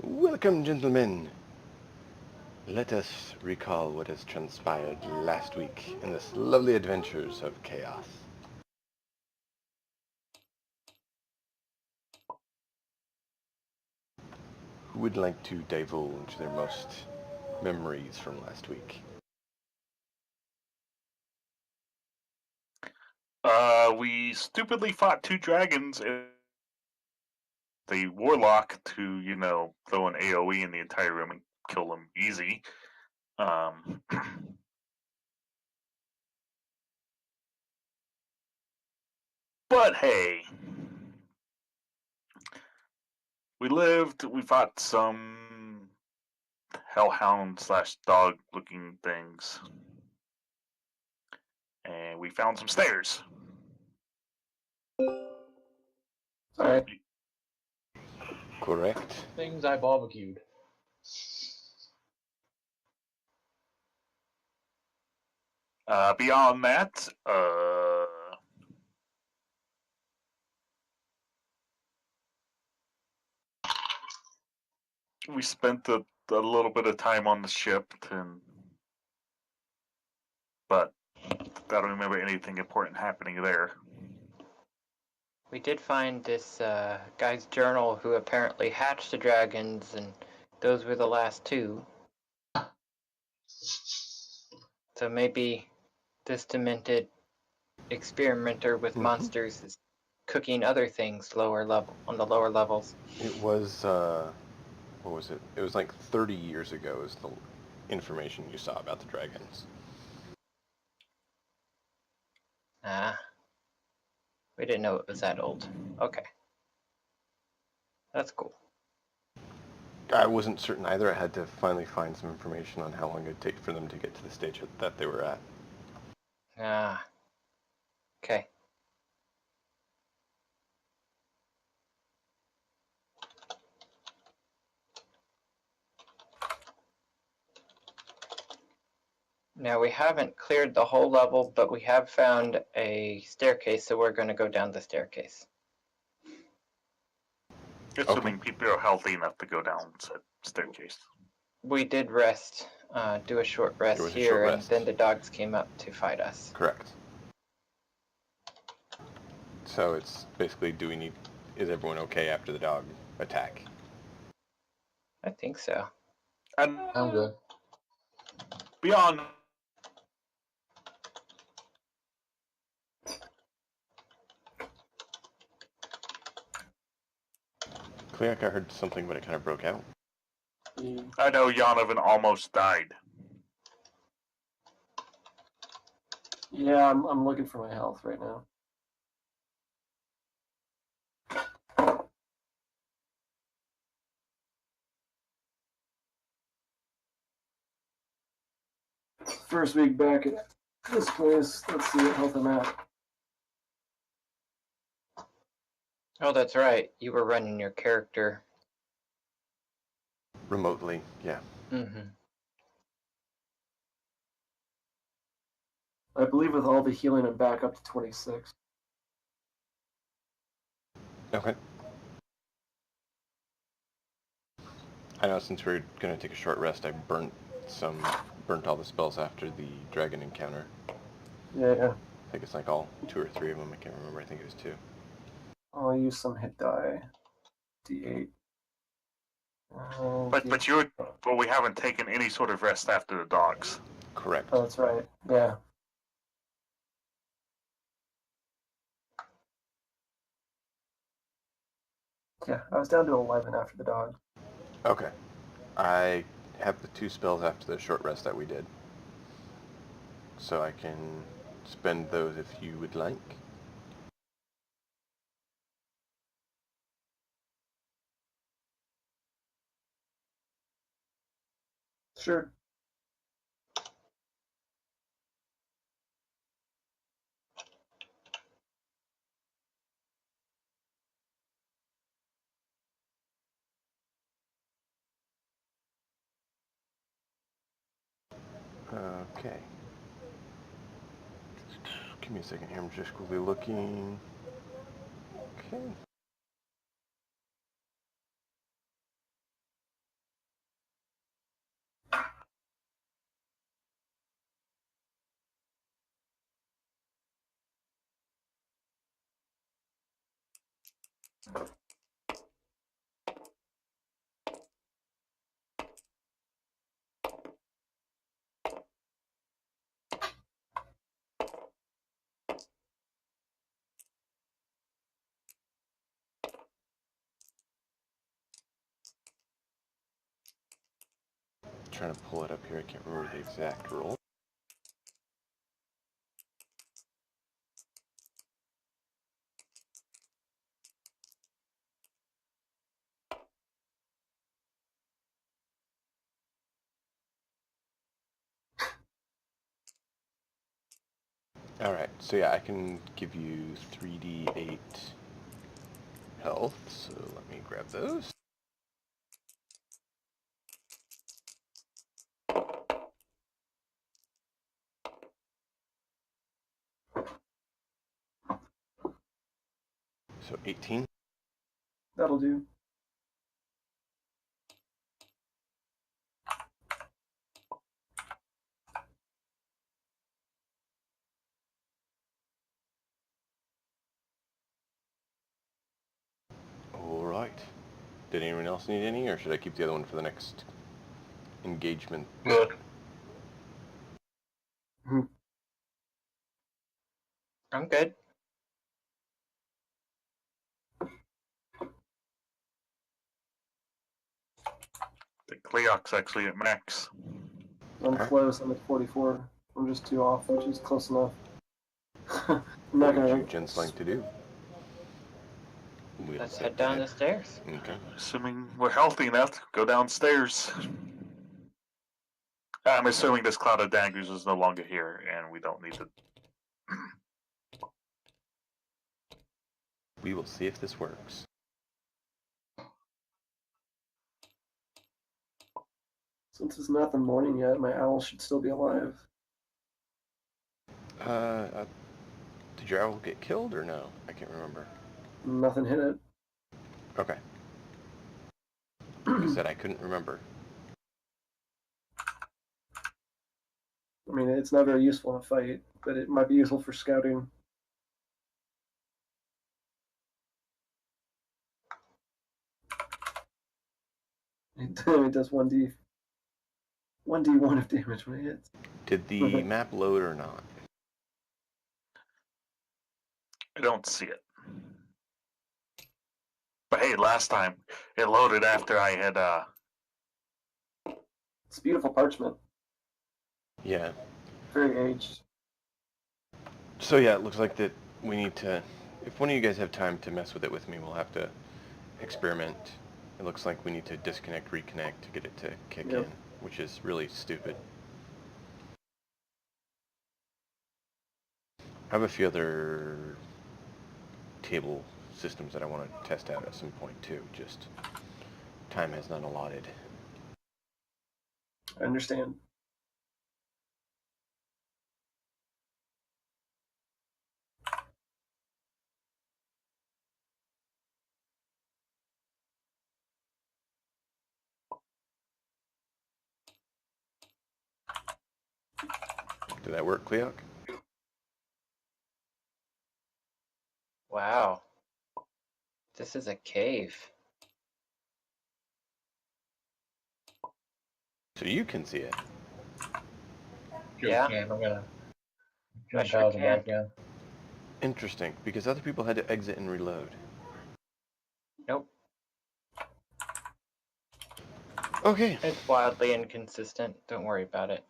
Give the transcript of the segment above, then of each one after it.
Welcome, gentlemen. Let us recall what has transpired last week in this lovely adventures of chaos. Who would like to divulge their most memories from last week? We stupidly fought two dragons and the warlock to, throw an AoE in the entire room and kill them easy. Um, but hey, we lived. We fought some hellhound slash dog looking things, and we found some stairs. Alright. Correct. Things I barbecued. Beyond that, we spent a little bit of time on the ship, but I don't remember anything important happening there. We did find this guy's journal who apparently hatched the dragons, and those were the last two. So maybe this demented experimenter with monsters is cooking other things on the lower levels. It was, what was it? It was like 30 years ago is the information you saw about the dragons. Ah. We didn't know it was that old. Okay. That's cool. I wasn't certain either. I had to finally find some information on how long it would take for them to get to the stage that they were at. Ah. Okay. Now we haven't cleared the whole level, but we have found a staircase, so we're going to go down the staircase. Assuming people are healthy enough to go down said staircase. We did rest, do a short rest here, and then the dogs came up to fight us. Correct. So it's basically, is everyone okay after the dog attack? I think so. And I'm good. beyond, Clearly I heard something, but it kind of broke out. I know Yonovan almost died. Yeah, I'm looking for my health right now. First week back at this place. Let's see what health I'm at. Oh, that's right. You were running your character. Remotely, yeah. Mm-hmm. I believe with all the healing, I'm back up to 26. Okay. I know since we're going to take a short rest, I burnt all the spells after the dragon encounter. Yeah. I think it's like all 2 or 3 of them. I can't remember. I think it was 2. I'll use some hit die. D8. But we haven't taken any sort of rest after the dogs. Correct. Oh, that's right. Yeah. Yeah, I was down to 11 after the dog. Okay. I have the 2 spells after the short rest that we did. So I can spend those if you would like. Sure. Okay. Give me a second here. I'm just quickly looking. Okay. Trying to pull it up here. I can't remember the exact roll. Alright, so yeah, I can give you 3d8 health, so let me grab those. So 18. That'll do. Alright. Did anyone else need any, or should I keep the other one for the next engagement? Good. I'm good. The Cleox actually at max. I'm close. I'm at 44. I'm just 2 off, which is close enough. I'm not What would gonna. you gents like to do? We'll Let's set head down that. the stairs. Okay. Assuming we're healthy enough to go downstairs. I'm assuming this cloud of daggers is no longer here, and we don't need to. We will see if this works. Since it's not the morning yet, my owl should still be alive. Did your owl get killed or no? I can't remember. Nothing hit it. Okay. Like I said, I couldn't remember. I mean, it's not very useful in a fight, but it might be useful for scouting. It does 1d1 of damage when it hits. Did the map load or not? I don't see it. But hey, last time it loaded after I had It's beautiful parchment. Yeah. Very aged. So yeah, it looks like that we need to, if one of you guys have time to mess with it with me, we'll have to experiment. It looks like we need to disconnect, reconnect to get it to kick Yep. in, which is really stupid. I have a few other table systems that I want to test out at some point too, just time has not allotted. I understand. Did that work, Cleoc? Wow. This is a cave. So you can see it. Yeah. I'm gonna I jump sure out of the can. back again. Interesting, because other people had to exit and reload. Nope. Okay. It's wildly inconsistent. Don't worry about it.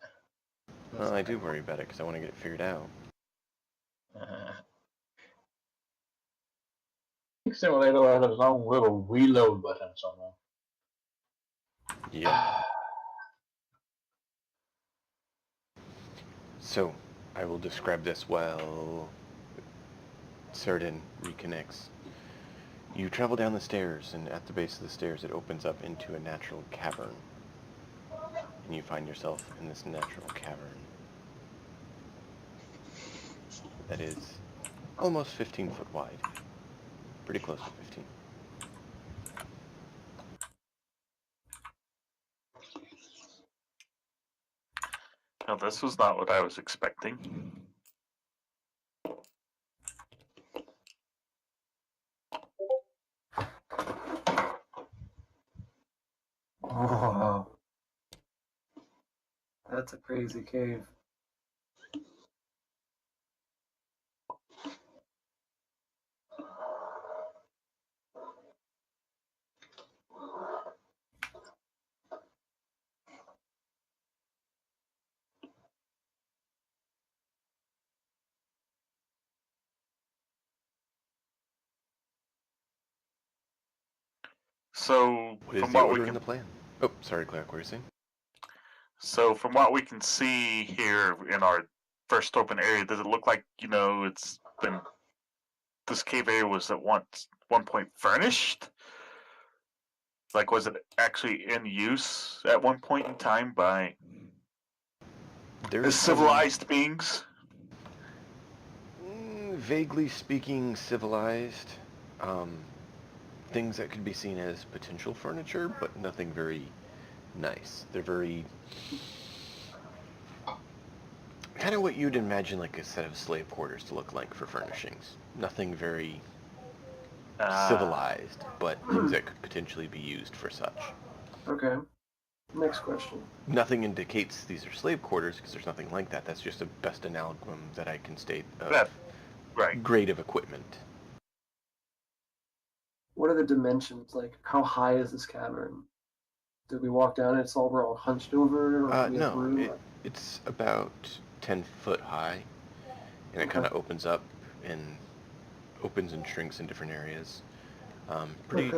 Well, I do worry about it because I want to get it figured out. Each simulator has its own little reload button somewhere. Yeah. So, I will describe this while Certain reconnects. You travel down the stairs, and at the base of the stairs it opens up into a natural cavern. And you find yourself in this natural cavern that is almost 15 foot wide. Pretty close to 15. No, this was not what I was expecting. that's a crazy cave. So What is from the what we order in can the plan? Oh, sorry, Clark, what are you saying? So from what we can see here in our first open area, does it look like, it's been this cave area was at one point furnished? Like, was it actually in use at one point in time by There's civilized beings? vaguely speaking, civilized. Things that could be seen as potential furniture, but nothing very nice. They're very... kind of what you'd imagine like a set of slave quarters to look like for furnishings. Nothing very civilized, but things that could potentially be used for such. Okay. Next question. Nothing indicates these are slave quarters because there's nothing like that. That's just the best amalgam that I can state of Right. grade of equipment. What are the dimensions? Like, how high is this cavern? Did we walk down and we're all hunched over? Or do we have No, room? it's about 10 foot high, and it kind of opens up and opens and shrinks in different areas. Pretty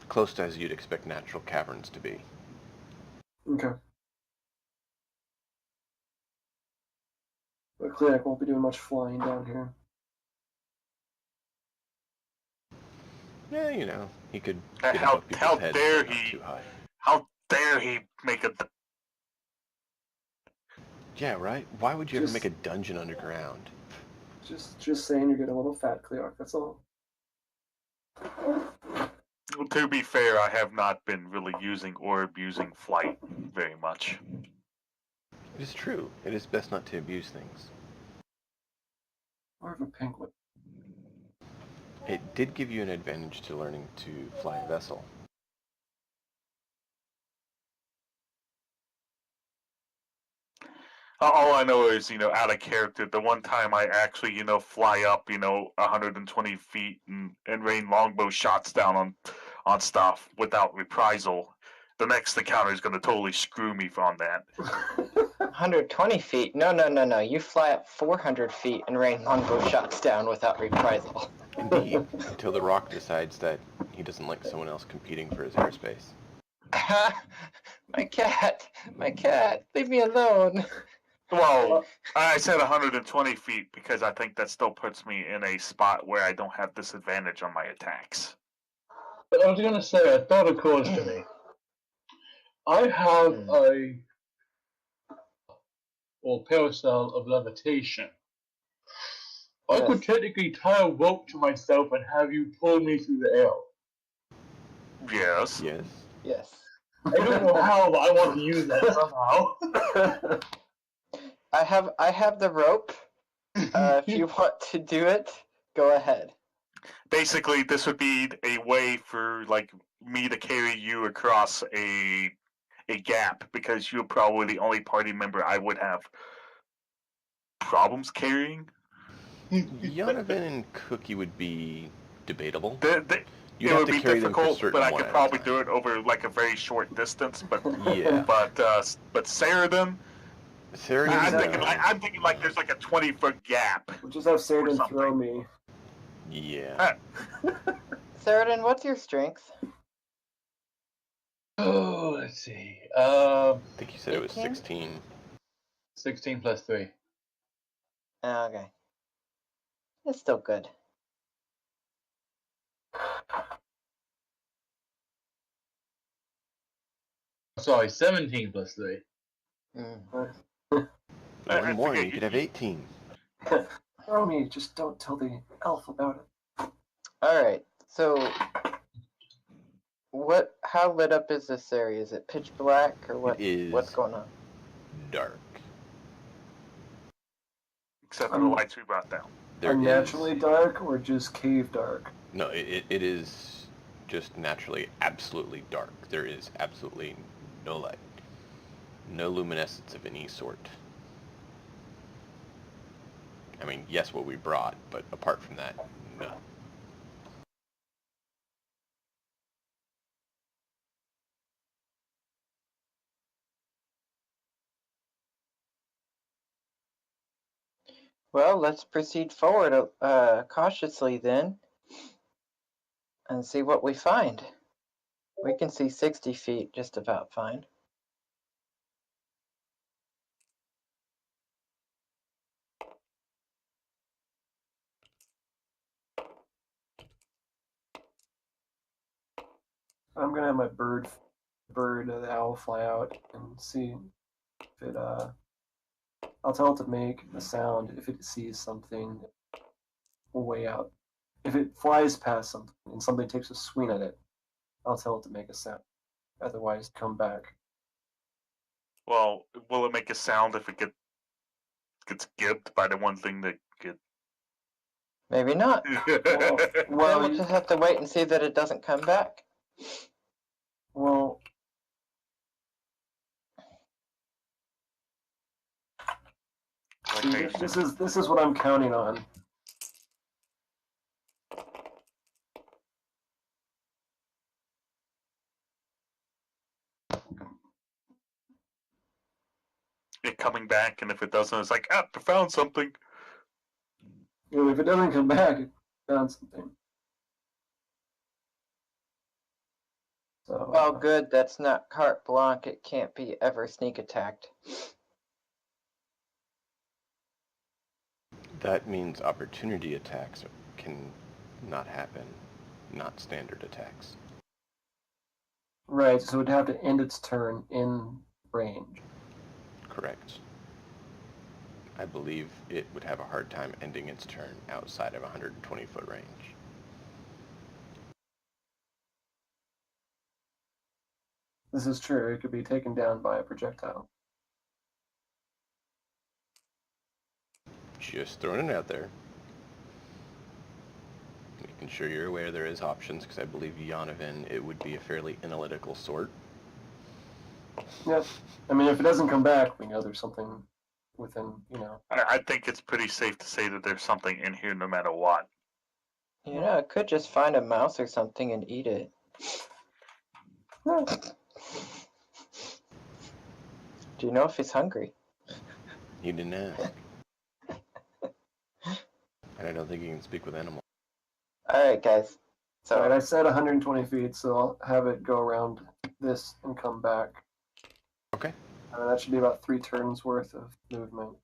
close to as you'd expect natural caverns to be. Okay. But clearly I won't be doing much flying down here. Yeah, he could get How above people's heads, dare but not he? too high. How dare he make a? Yeah, right? Why would you ever make a dungeon underground? Just saying you're getting a little fat, Cleark, that's all. To be fair, I have not been really using or abusing flight very much. It is true. It is best not to abuse things. More of a penguin. It did give you an advantage to learning to fly a vessel. All I know is, out of character, the one time I actually, fly up, 120 feet and rain longbow shots down on stuff without reprisal, the next encounter is going to totally screw me on that. 120 feet? No. You fly up 400 feet and rain longbow shots down without reprisal. Indeed, until the rock decides that he doesn't like someone else competing for his airspace. My cat, leave me alone. Well, I said 120 feet because I think that still puts me in a spot where I don't have disadvantage on my attacks. But I was going to say, a thought occurs to me. I have a paracel of levitation. I could technically tie a rope to myself and have you pull me through the air. Yes. Yes. I don't know how, but I want to use that somehow. I have the rope. If you want to do it, go ahead. Basically, this would be a way for me to carry you across a gap because you're probably the only party member I would have problems carrying. Yonovan and Cookie would be debatable. It would be difficult, but I could probably do it over a very short distance. But yeah. But Saradin, I'm thinking there's a 20-foot gap. We'll just have Saradin throw me. Yeah. Saradin, what's your strength? Oh, let's see. I think you said 18? It was 16. 16 plus 3. Okay. It's still good. Sorry, 17 plus 3. One more, you could have 18. Throw me, just don't tell the elf about it. Alright, so how lit up is this area? Is it pitch black or what? What's going on? Dark. Except for the lights we brought down. Unnaturally dark or just cave dark? No, it is just naturally absolutely dark. There is absolutely no light. No luminescence of any sort. I mean, yes, what we brought, but apart from that, no. Well, let's proceed forward cautiously then and see what we find. We can see 60 feet just about fine. I'm gonna have my bird, the owl, fly out and see if it. I'll tell it to make a sound if it sees something way out. If it flies past something and somebody takes a swing at it, I'll tell it to make a sound. Otherwise, come back. Well, will it make a sound if it gets gibbed by the one thing that get? Maybe not. Well, Then we'll just have to wait and see that it doesn't come back. Well, see, this is what I'm counting on. It coming back, and if it doesn't, it's like, I found something. If it doesn't come back, it found something. So, Well, good, that's not carte blanche. It can't be ever sneak attacked. That means opportunity attacks can not happen, not standard attacks. right, so it'd have to end its turn in range. Correct. I believe it would have a hard time ending its turn outside of 120-foot range. This is true. It could be taken down by a projectile. Just throwing it out there. Making sure you're aware there is options, because I believe Yonovan, it would be a fairly analytical sort. Yep. I mean, if it doesn't come back, we know there's something within, I think it's pretty safe to say that there's something in here no matter what. You know, it could just find a mouse or something and eat it. Do you know if he's hungry? He didn't ask. And I don't think he can speak with animals. Alright, guys. All right, So, I said 120 feet, so I'll have it go around this and come back. Okay. That should be about 3 turns worth of movement.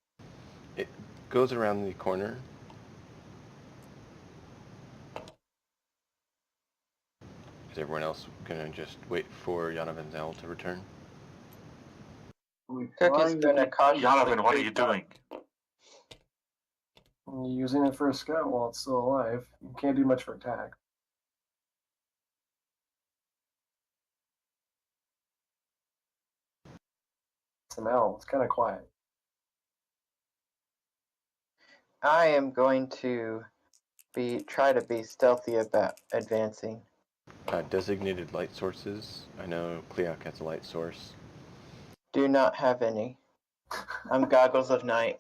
It goes around the corner. Is everyone else gonna just wait for Yanovan's owl to return? Cookie's gonna cautiously... Yonovan, what are you doing? Using it for a scout while it's still alive. You can't do much for attack. It's an owl. It's kind of quiet. I am going to try to be stealthy about advancing. Designated light sources. I know Cleoc has a light source. Do not have any. I'm goggles of night.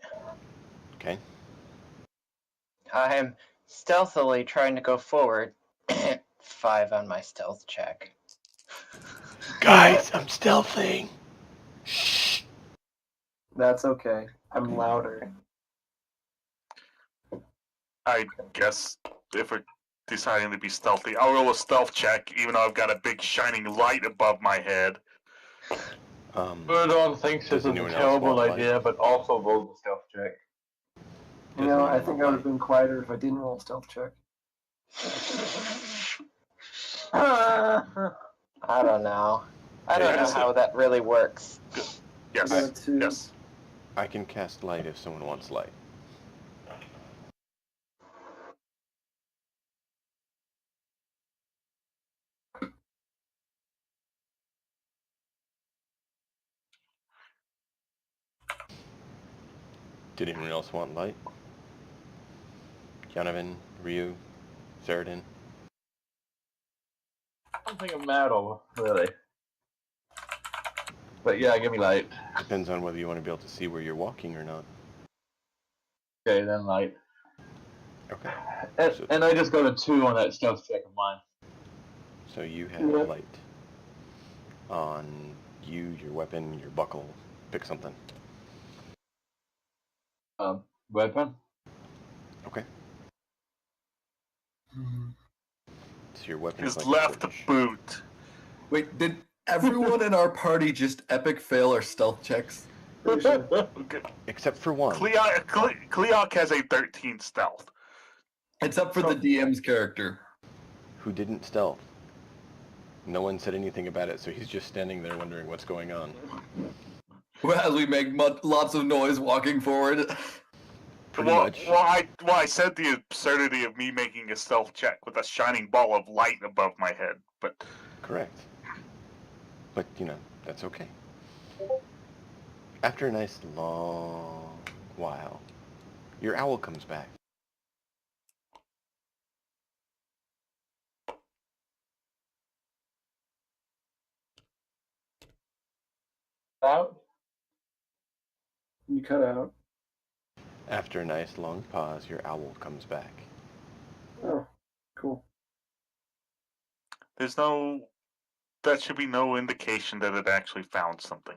Okay. I am stealthily trying to go forward. 5 on my stealth check. Guys, I'm stealthing. Shh. That's okay. I'm louder. I guess if we're deciding to be stealthy, I'll roll a stealth check, even though I've got a big shining light above my head. Burdon thinks this Does is a anyone else terrible want idea, but also rolled a stealth check. You know, I think I would have been quieter if I didn't roll a stealth check. I don't know. I don't know how that really works. Yes. Yes. I can cast light if someone wants light. Did anyone else want light? Yonovan, Ryu, Saradin? Something of metal, really. But yeah, give me light. Depends on whether you want to be able to see where you're walking or not. Okay, then light. Okay. And I just got a 2 on that stealth check of mine. So you have Yep. light on you, your weapon, your buckle. Pick something. Weapon? Okay. So your weapon's His like left torch. boot. Wait, did everyone in our party just epic fail our stealth checks? Pretty sure. Okay. Except for one. Cleoc has a 13 stealth. Except for the DM's character. Who didn't stealth. No one said anything about it, so he's just standing there wondering what's going on. As we make lots of noise walking forward. Pretty much. I said the absurdity of me making a stealth check with a shining ball of light above my head, but Correct. But, that's okay. After a nice long while, your owl comes back. Out? You cut out. After a nice long pause, your owl comes back. Oh, cool. that should be no indication that it actually found something.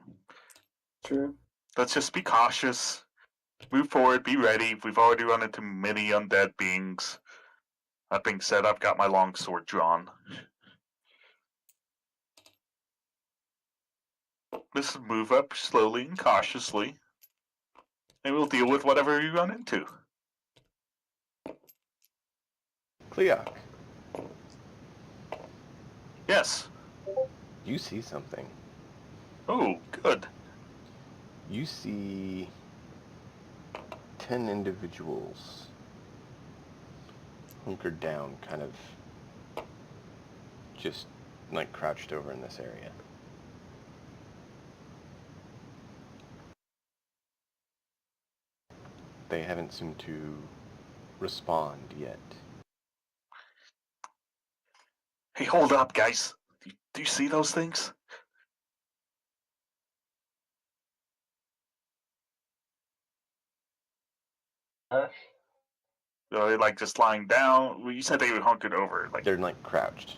True. Let's just be cautious. Move forward, be ready. We've already run into many undead beings. That being said, I've got my longsword drawn. Let's move up slowly and cautiously, and we'll deal with whatever we run into. Cleoc, Yes. you see something. Oh, good. You see 10 individuals hunkered down, kind of just like crouched over in this area. They haven't seemed to respond yet. Hey, hold up, guys. Do you see those things? Are they like just lying down? Well, you said they were hunkered over. Like, They're like crouched.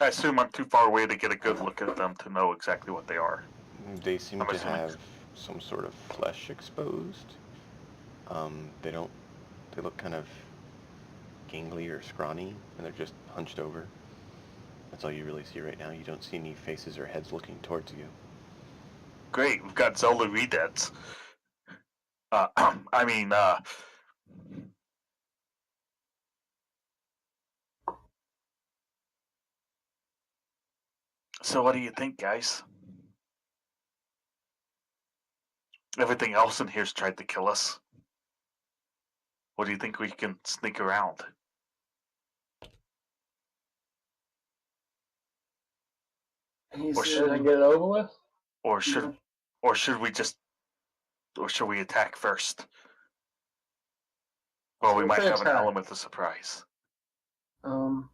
I assume I'm too far away to get a good look at them to know exactly what they are. They seem I'm to assuming. have some sort of flesh exposed. They look kind of gangly or scrawny, and they're just hunched over. That's all you really see right now. You don't see any faces or heads looking towards you. Great, we've got Zelda Redeads. I mean, so what do you think, guys? Everything else in here's tried to kill us. What do you think we can sneak around? He Or said, And get it over with? Or should we attack first? Well, we Let's might say have an attack. element of surprise. um,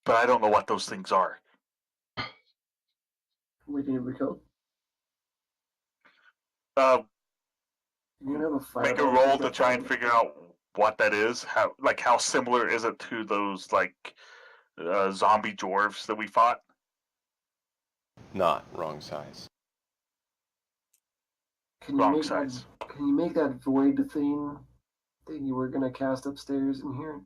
But I don't know what those things are. we need to kill. Uh, You have a fire. make a roll to try and figure out what that is. How similar is it to those zombie dwarves that we fought? Not wrong size. Can you Wrong make size. Can you make that void thing that you were gonna cast upstairs in here?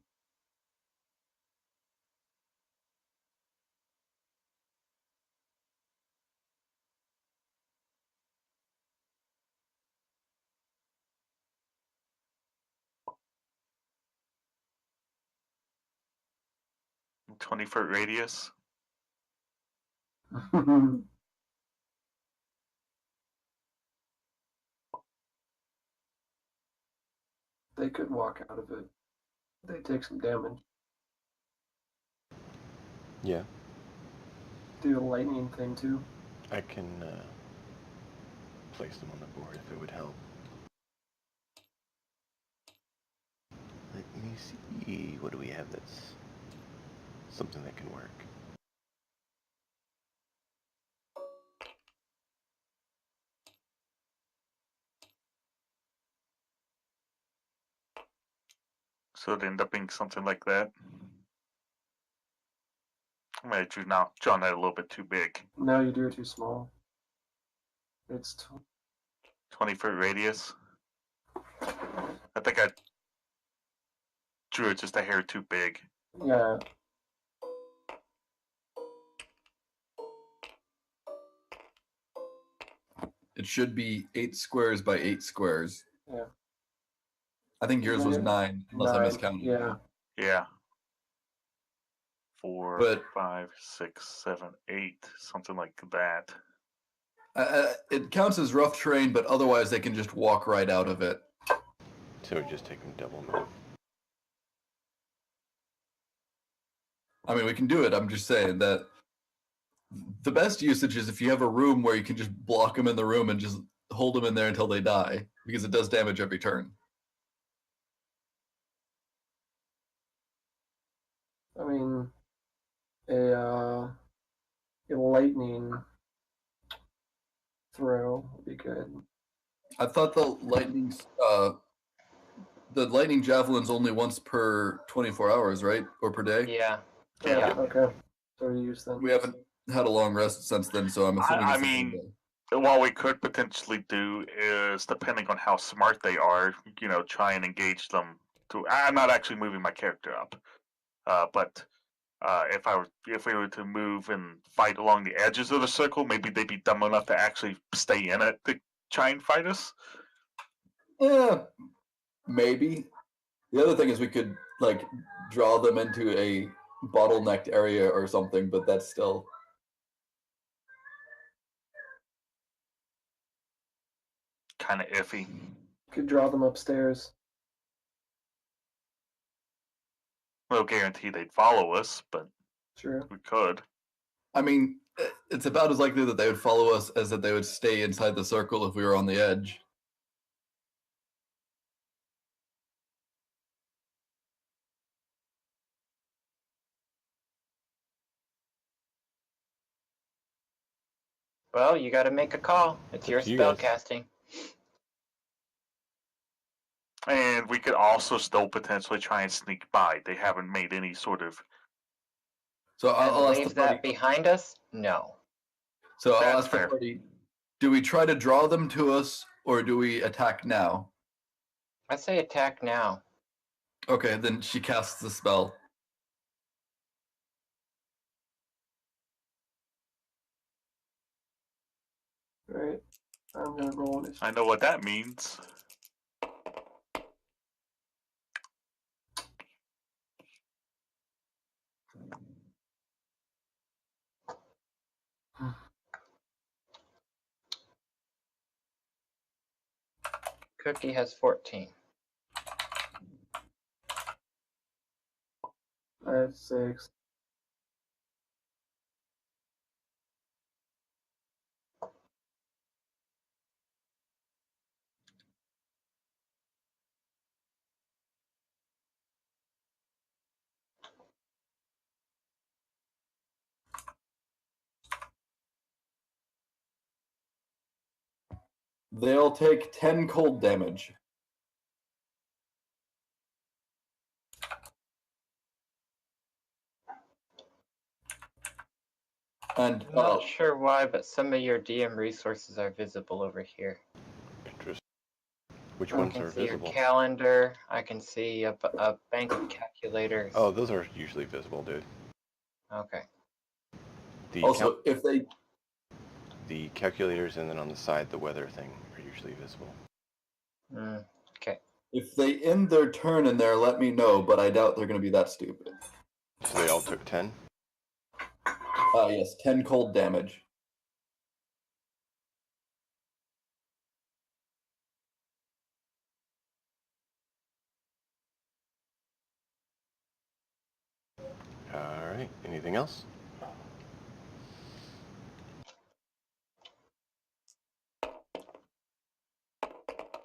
A 20-foot radius. They could walk out of it. They take some damage. Yeah, Do the lightning thing too. I can place them on the board if it would help. Let me see. What do we have that's something that can work? So it ended up being something like that. I might have drawn that a little bit too big. No, you drew it too small. It's 20-foot radius. I think I drew it just a hair too big. yeah. It should be 8 squares by 8 squares. Yeah. I think yours was 9, unless I 9, miscounted. yeah. Yeah. 4, But- 5, 6, 7, 8, something like that. It counts as rough terrain, but otherwise they can just walk right out of it. So just take them double move. I mean, we can do it. I'm just saying that the best usage is if you have a room where you can just block them in the room and just hold them in there until they die, because it does damage every turn. I mean, a lightning throw would be good. I thought the lightning javelin's only once per 24 hours, right? Or per day? Yeah. Yeah. Okay. So you use them. We haven't had a long rest since then, so I'm assuming I it's the mean- same day. What we could potentially do is, depending on how smart they are, try and engage them. I'm not actually moving my character up, but if we were to move and fight along the edges of the circle, maybe they'd be dumb enough to actually stay in it to try and fight us. Yeah, maybe. The other thing is we could draw them into a bottlenecked area or something, but that's still Kind of iffy. Could draw them upstairs. No guarantee they'd follow us, but Sure. we could. I mean, it's about as likely that they would follow us as that they would stay inside the circle if we were on the edge. Well, you got to make a call. It's Up your to you spell guys. casting. And we could also still potentially try and sneak by. They haven't made any sort of. So I'll And ask the leave that party. behind us? No. So I'll That's ask the fair. party. Do we try to draw them to us, or do we attack now? I say attack now. Okay, then she casts the spell. Right. I'm gonna roll initiative. I know what that means. Cookie has 14. I have 6. They'll take 10 cold damage. And I'm not sure why, but some of your DM resources are visible over here. Interesting. Which I I ones can are see visible? your calendar. I can see a bank of calculators. Oh, those are usually visible, dude. Okay. The also, if they the calculators and then on the side the weather thing are usually visible. Okay. if they end their turn in there, let me know. But I doubt they're going to be that stupid. So they all took 10? Yes, 10 cold damage. Alright, anything else?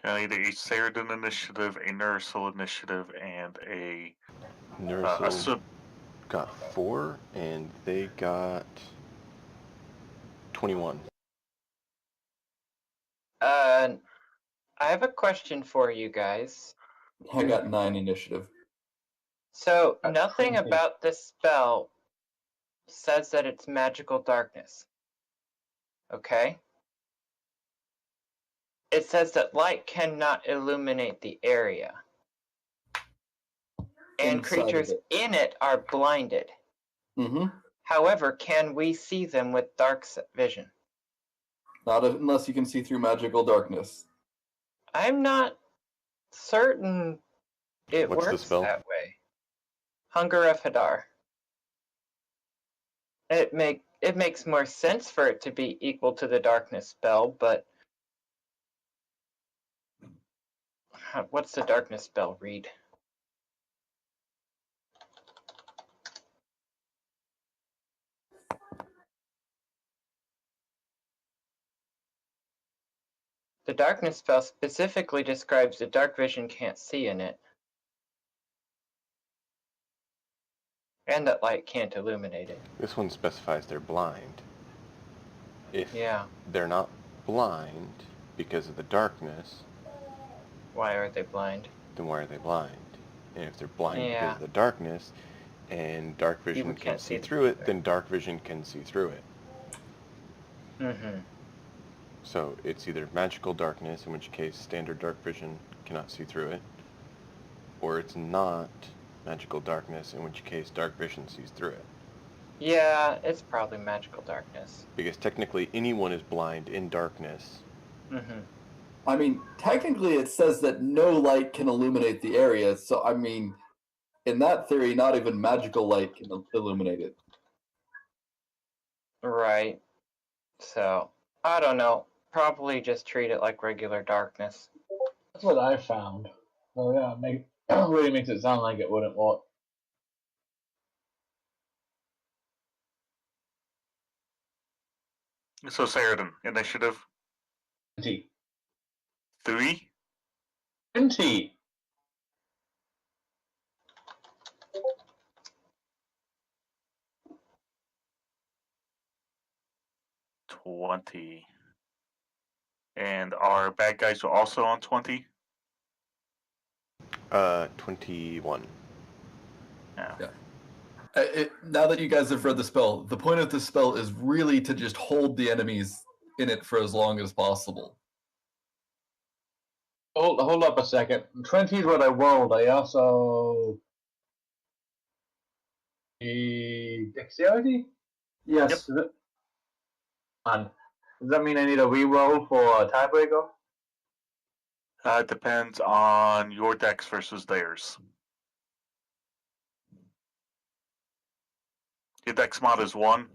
I need a Ceradan initiative, a Nursel initiative, and a Nursel sub. got 4, and they got 21. I have a question for you guys. I got 9 initiative. So That's nothing 20. about this spell says that it's magical darkness. Okay? It says that light cannot illuminate the area. And Inside of creatures it. in it are blinded. Mm-hmm. However, can we see them with dark vision? Not unless you can see through magical darkness. I'm not certain it What's the works spell? that way. Hunger of Hadar. It makes more sense for it to be equal to the darkness spell, but what's the darkness spell read? The darkness spell specifically describes that dark vision can't see in it, and that light can't illuminate it. This one specifies they're blind. If Yeah. they're not blind because of the darkness, Why are they blind? then why are they blind? And if they're blind because Yeah. of the darkness, and dark vision People can can't see see through it, through it. then dark vision can see through it. Mm-hmm. So it's either magical darkness, in which case standard dark vision cannot see through it, or it's not magical darkness, in which case dark vision sees through it. Yeah, it's probably magical darkness. Because technically anyone is blind in darkness. Mm-hmm. I mean, technically it says that no light can illuminate the area, so I mean, in that theory, not even magical light can illuminate it. Right. So, I don't know. Probably just treat it like regular darkness. That's what I found. So yeah, really makes it sound like it wouldn't work. So Ceradan initiative 20. 3. 20. And our bad guys are also on 20. 21. Yeah. Now that you guys have read the spell, the point of this spell is really to just hold the enemies in it for as long as possible. Hold up a second. 20 is what I rolled. I also a dexterity? Yes. Does that mean I need a reroll for a tiebreaker? Depends on your dex versus theirs. Your dex mod is 1.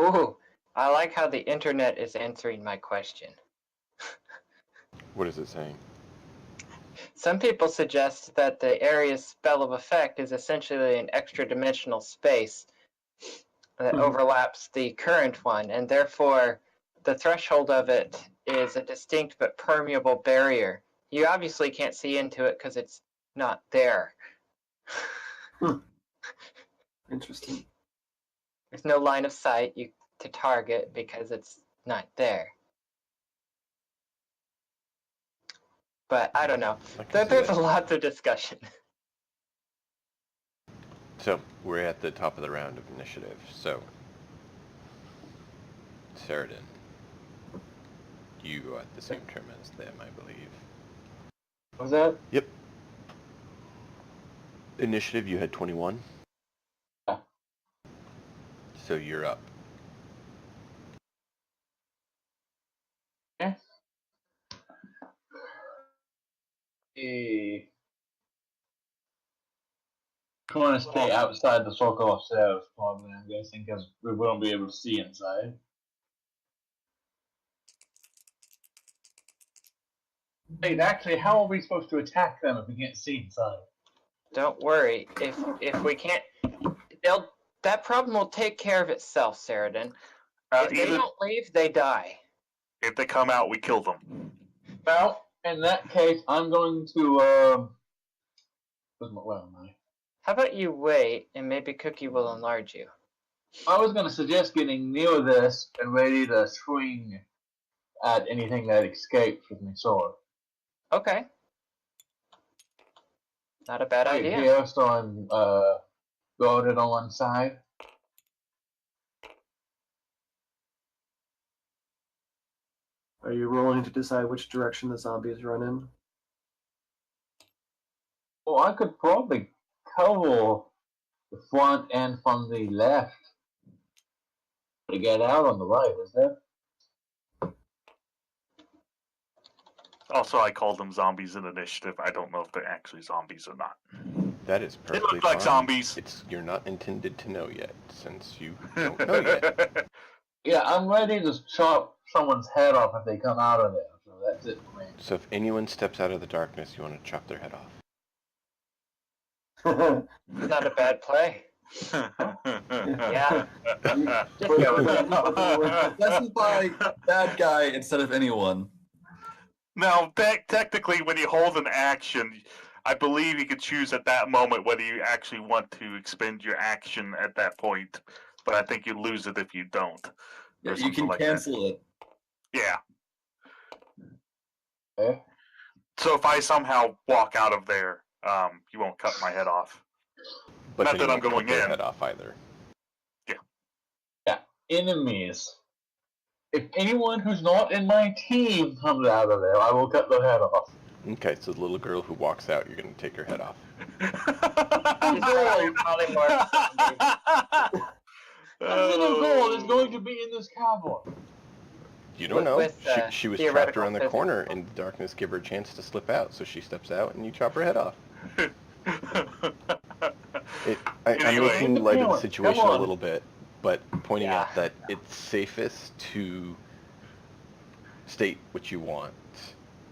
Ooh, I like how the internet is answering my question. What is it saying? Some people suggest that the area's spell of effect is essentially an extra-dimensional space that overlaps the current one, and therefore the threshold of it is a distinct but permeable barrier. You obviously can't see into it because it's not there. Interesting. There's no line of sight to target because it's not there. But I don't know. I can see There's that. a lot of discussion. So, we're at the top of the round of initiative. So, Ceradan, you go at the same term as them, I believe. What was that? Yep. Initiative, you had 21. Yeah. So you're up. Yes. I want to stay outside the circle of cells, probably, I'm guessing, because we won't be able to see inside. Wait, actually, how are we supposed to attack them if we can't see inside? Don't worry. If we can't, that problem will take care of itself, Saradin. If they Either don't leave, they die. if they come out, we kill them. Well, in that case, I'm going to. Where am I? How about you wait, and maybe Cookie will enlarge you. I was going to suggest getting near this and ready to swing at anything that escapes with my sword. Okay. Not a bad Right idea. here, so I'm guarded on one side. Are you rolling to decide which direction the zombies run in? Well, I could probably cover the front and from the left to get out on the right, is there? Also, I called them zombies in initiative. I don't know if they're actually zombies or not. That is They perfectly look like fine. zombies. You're not intended to know yet, since you don't know yet. Yeah, I'm ready to chop someone's head off if they come out of there. So that's it for me. So if anyone steps out of the darkness, you want to chop their head off. Not a bad play. Yeah. Just Wait, go with it. Specify bad guy instead of anyone. Now, technically, when you hold an action, I believe you can choose at that moment whether you actually want to expend your action at that point. But I think you lose it if you don't. Yeah, Or you something can like cancel it. Yeah. Okay. So if I somehow walk out of there, you won't cut my head off. But Not then that you I'm won't going cut their in. head off either. Yeah, enemies. If anyone who's not in my team comes out of there, I will cut their head off. Okay, so the little girl who walks out, you're going to take her head off. She's probably more zombie. The little girl is going to be in this cavern. You don't know. With, She was trapped theoretical around the physics. corner in the darkness. Give her a chance to slip out, so she steps out and you chop her head off. I'm Anyway. making light of the Come situation a on. little bit, but pointing Yeah. out that it's safest to state what you want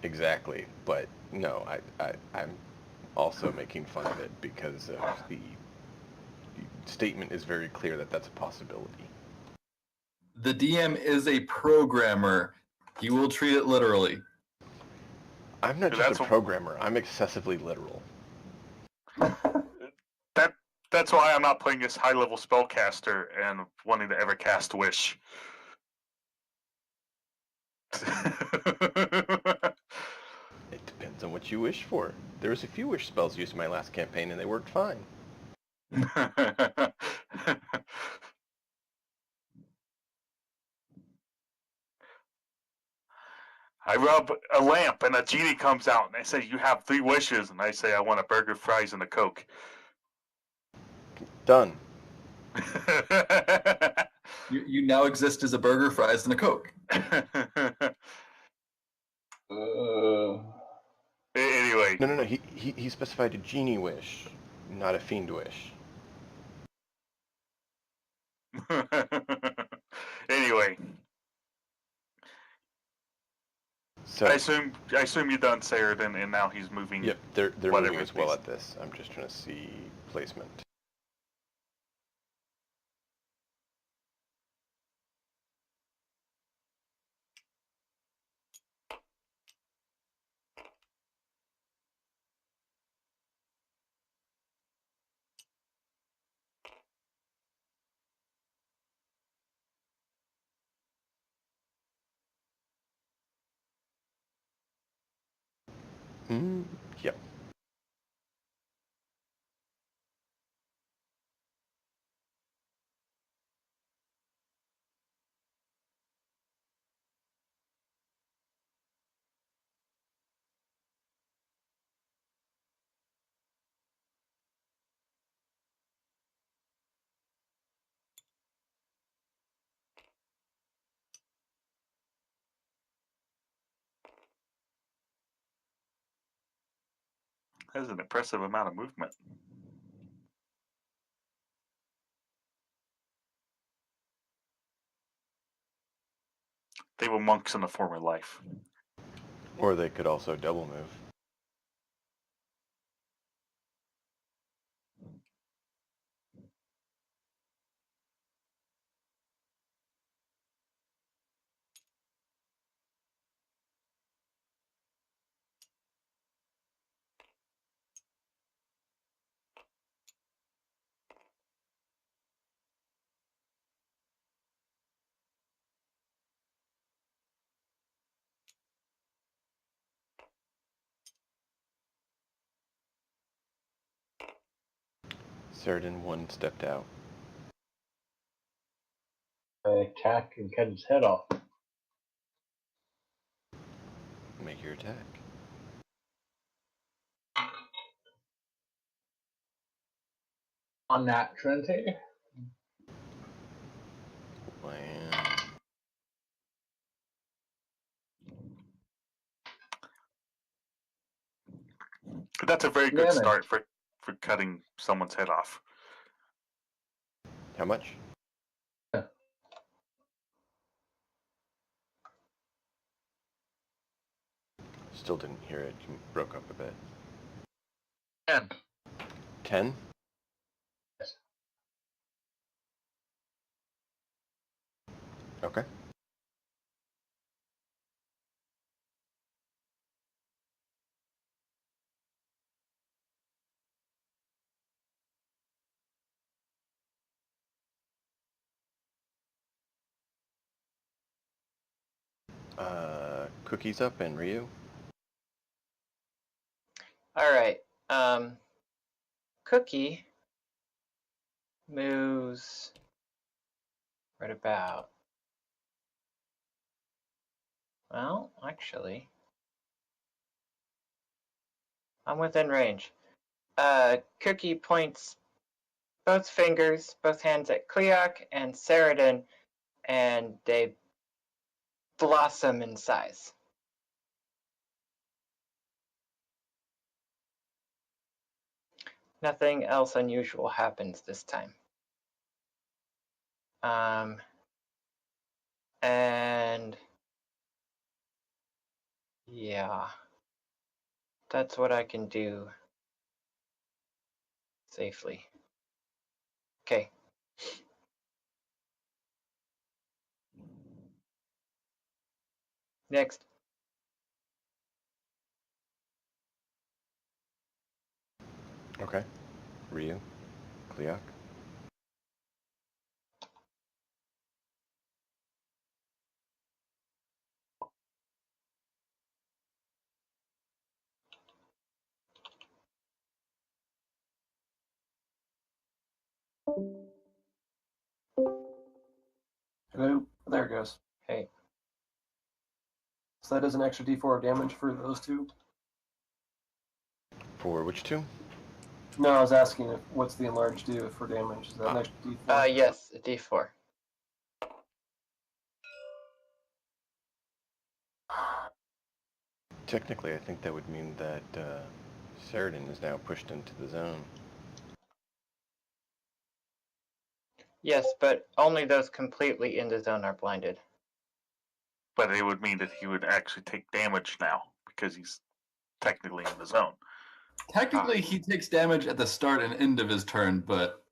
exactly. But no, I'm also making fun of it because of the statement is very clear that that's a possibility. The DM is a programmer. He will treat it literally. I'm not That's just a a- programmer. I'm excessively literal. That's why I'm not playing this high-level spellcaster and wanting to ever cast Wish. It depends on what you wish for. There was a few wish spells used in my last campaign and they worked fine. I rub a lamp and a genie comes out and they say, "You have 3 wishes." And I say, "I want a burger, fries, and a Coke." Done. You now exist as a burger, fries, and a Coke. Anyway. No. He specified a genie wish, not a fiend wish. Anyway. So I assume you're done, Saradin, and now he's moving. yep, they're whatever moving as well piece. at this. I'm just trying to see placement. Yep. That's an impressive amount of movement. They were monks in a former life. Or they could also double move. Cerdin one stepped out. I attack and cut his head off. Make your attack. On that 20. Wow. That's a very good Damage. start for cutting someone's head off. How much? Yeah. Still didn't hear it. You broke up a bit. 10. 10? Yes. Okay. Cookie's up and Ryu. All right. Cookie moves right about. Well, actually, I'm within range. Cookie points both fingers, both hands at Cleoc and Saradin, and they blossom in size. Nothing else unusual happens this time. And yeah, that's what I can do safely. Okay. Next. Okay. Ryu. Cleoc. Hello. There it goes. Hey. So that is an extra D4 of damage for those two. For which two? No, I was asking if what's the enlarged do for damage? Is that an extra D4? Yes, a D4. Technically, I think that would mean that Saradin is now pushed into the zone. Yes, but only those completely in the zone are blinded. But it would mean that he would actually take damage now because he's technically in the zone. Technically, he takes damage at the start and end of his turn, but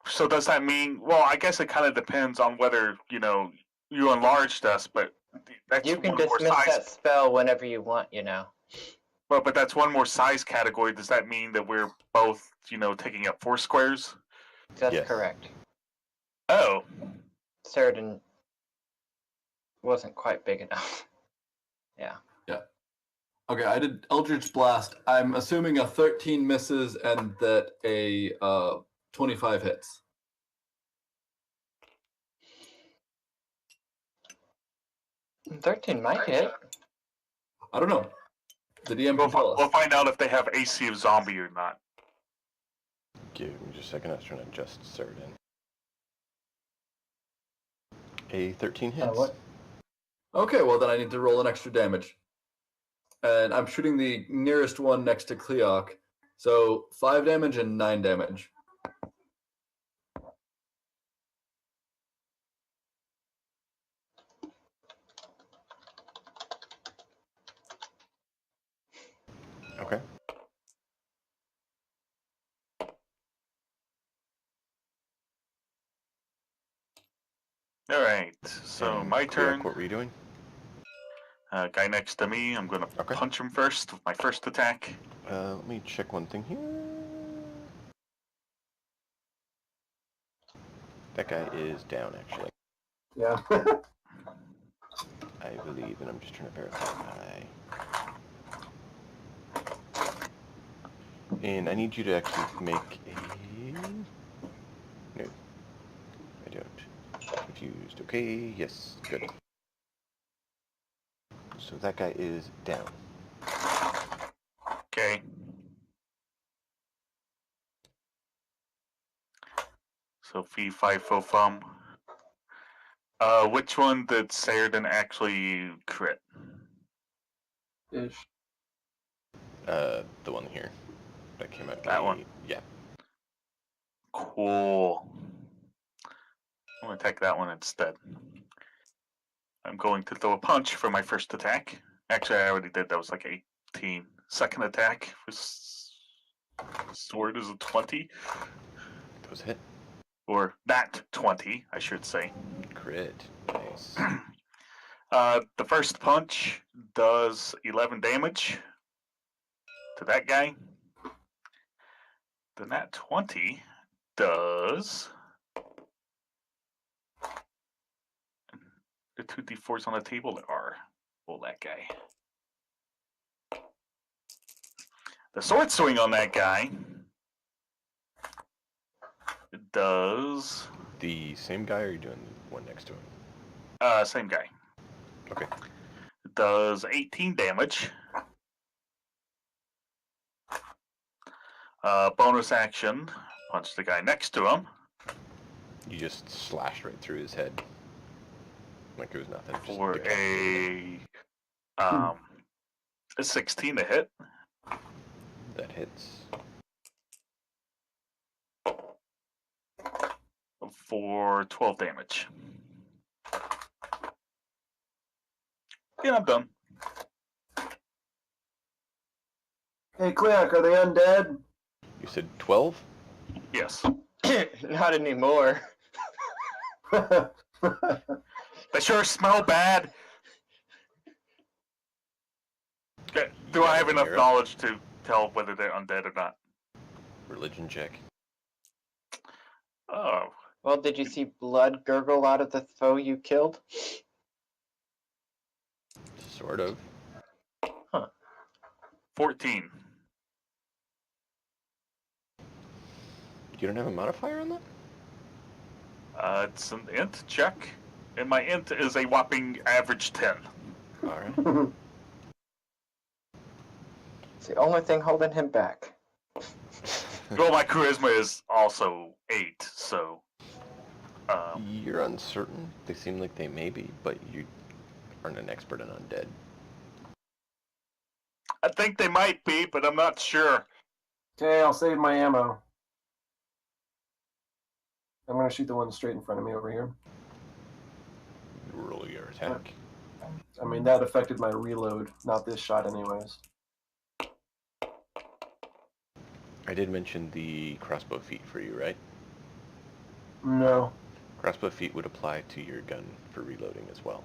So does that mean? Well, I guess it kind of depends on whether you enlarged us, but that's You can one more dismiss size. that spell whenever you want, But that's one more size category. Does that mean that we're both taking up 4 squares? That's Yes. correct. Oh, Saradin wasn't quite big enough. Yeah. okay, I did Eldritch Blast. I'm assuming a 13 misses and that a 25 hits. 13 might hit. I don't know. The DM can tell we'll us. find out if they have AC of zombie or not. Give me just a second. I was trying to adjust Saradin. A 13 hits. What? Okay, well then I need to roll an extra damage. And I'm shooting the nearest one next to Cleoc. So 5 damage and 9 damage. All right. So And my Kuyak, turn. what were you doing? Guy next to me. I'm gonna Okay. punch him first with my first attack. Let me check one thing here. That guy is down, actually. Yeah. I believe, and I'm just trying to verify. And I need you to actually make a... No, I don't. Confused. Okay, yes, good. So that guy is down. Okay. So fee fi fo fum. Which one did Saradin actually crit? Ish. The one here. That came out. That one? Yeah. Cool. I'm gonna attack that one instead. I'm going to throw a punch for my first attack. Actually, I already did. That was like 18. Second attack was sword is a 20, Those hit. or that 20, I should say. Crit. Nice. The first punch does 11 damage to that guy. The nat 20 does the 2d4s on the table that are. Well, that guy. The sword swing on that guy does The same guy, or are you doing the one next to him? same guy. Okay. Does 18 damage. Bonus action, punch the guy next to him You just slashed right through his head. Like it was nothing. Just for decapitated a 16 to hit. him. That hits. For 12 damage. Yeah, I'm done. Hey, Kuyak, are they undead? You said 12? Yes. Not anymore. They sure smell bad. Okay, do I have enough Hero? knowledge to tell whether they're undead or not? Religion check. Oh, Well, did you see blood gurgle out of the foe you killed? Sort of. 14. You don't have a modifier on that? It's an int check, and my int is a whopping average 10. Alright. It's the only thing holding him back. Well, my charisma is also 8, so... You're uncertain. They seem like they may be, but you aren't an expert in undead. I think they might be, but I'm not sure. Okay, I'll save my ammo. I'm gonna shoot the one straight in front of me over here. Roll your attack. I mean, that affected my reload, not this shot anyways. I did mention the crossbow feat for you, right? No. Crossbow feat would apply to your gun for reloading as well.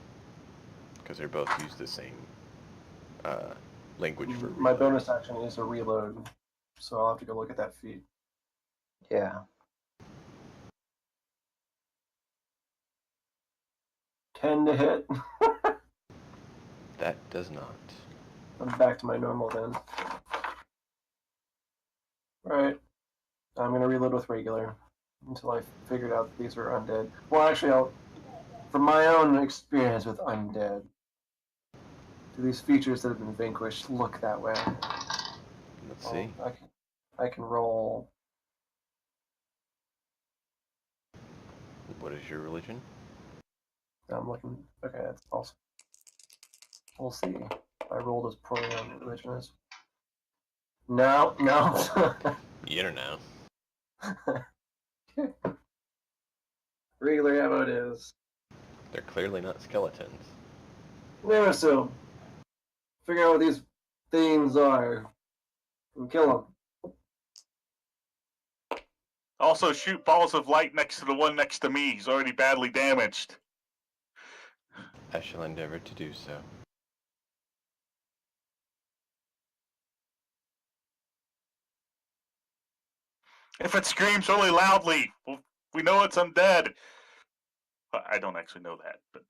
Because they both use the same language for reloading. My bonus action is a reload, so I'll have to go look at that feat. Yeah. 10 to hit. That does not. I'm back to my normal then. Alright. I'm gonna reload with regular until I figured out that these are undead. Well, actually, from my own experience with undead, do these features that have been vanquished look that way? Let's see. I can roll. What is your religion? I'm looking. Okay, that's awesome. We'll see. I rolled as poorly on religion as. No. You don't know. Regular ammo it is. They're clearly not skeletons. Never so. Figure out what these things are and kill them. Also, shoot balls of light next to the one next to me. He's already badly damaged. I shall endeavor to do so. If it screams really loudly, we know it's undead. I don't actually know that, but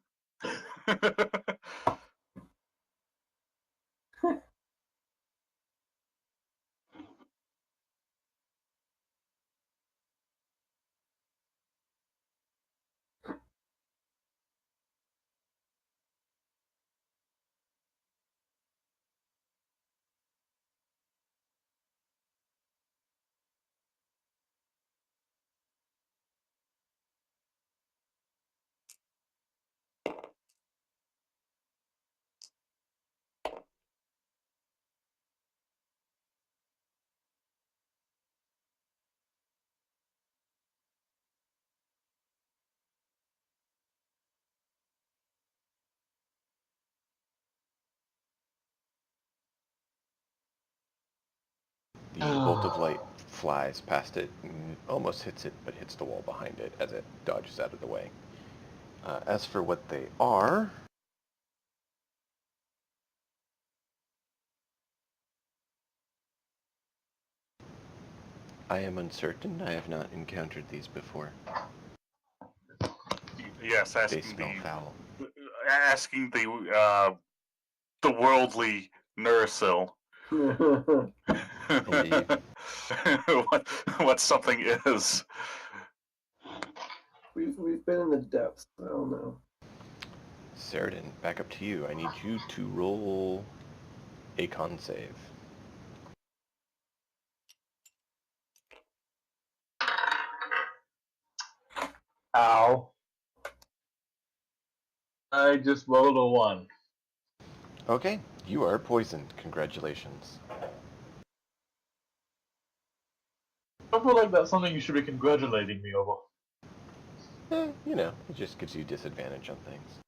The bolt of light flies past it, and almost hits it, but hits the wall behind it as it dodges out of the way. As for what they are, I am uncertain. I have not encountered these before. yes, They smell foul. asking the worldly Nursil Indeed. what something is. We've been in the depths. I don't know. Ceridan, back up to you. I need you to roll a con save. Ow. I just rolled a 1. Okay, you are poisoned. Congratulations. I feel like that's something you should be congratulating me over. You know, it just gives you disadvantage on things.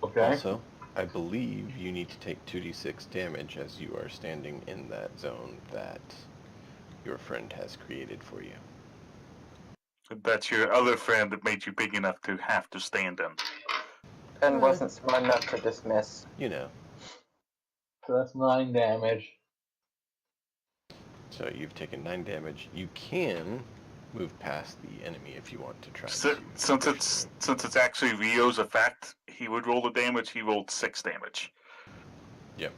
Okay. Also, I believe you need to take 2d6 damage as you are standing in that zone that your friend has created for you. That's your other friend that made you big enough to have to stand in. And wasn't smart enough to dismiss. You know. So that's 9 damage. So you've taken 9 damage. You can move past the enemy if you want to try Since to it's actually Rio's effect, he would roll the damage. He rolled 6 damage. Yep.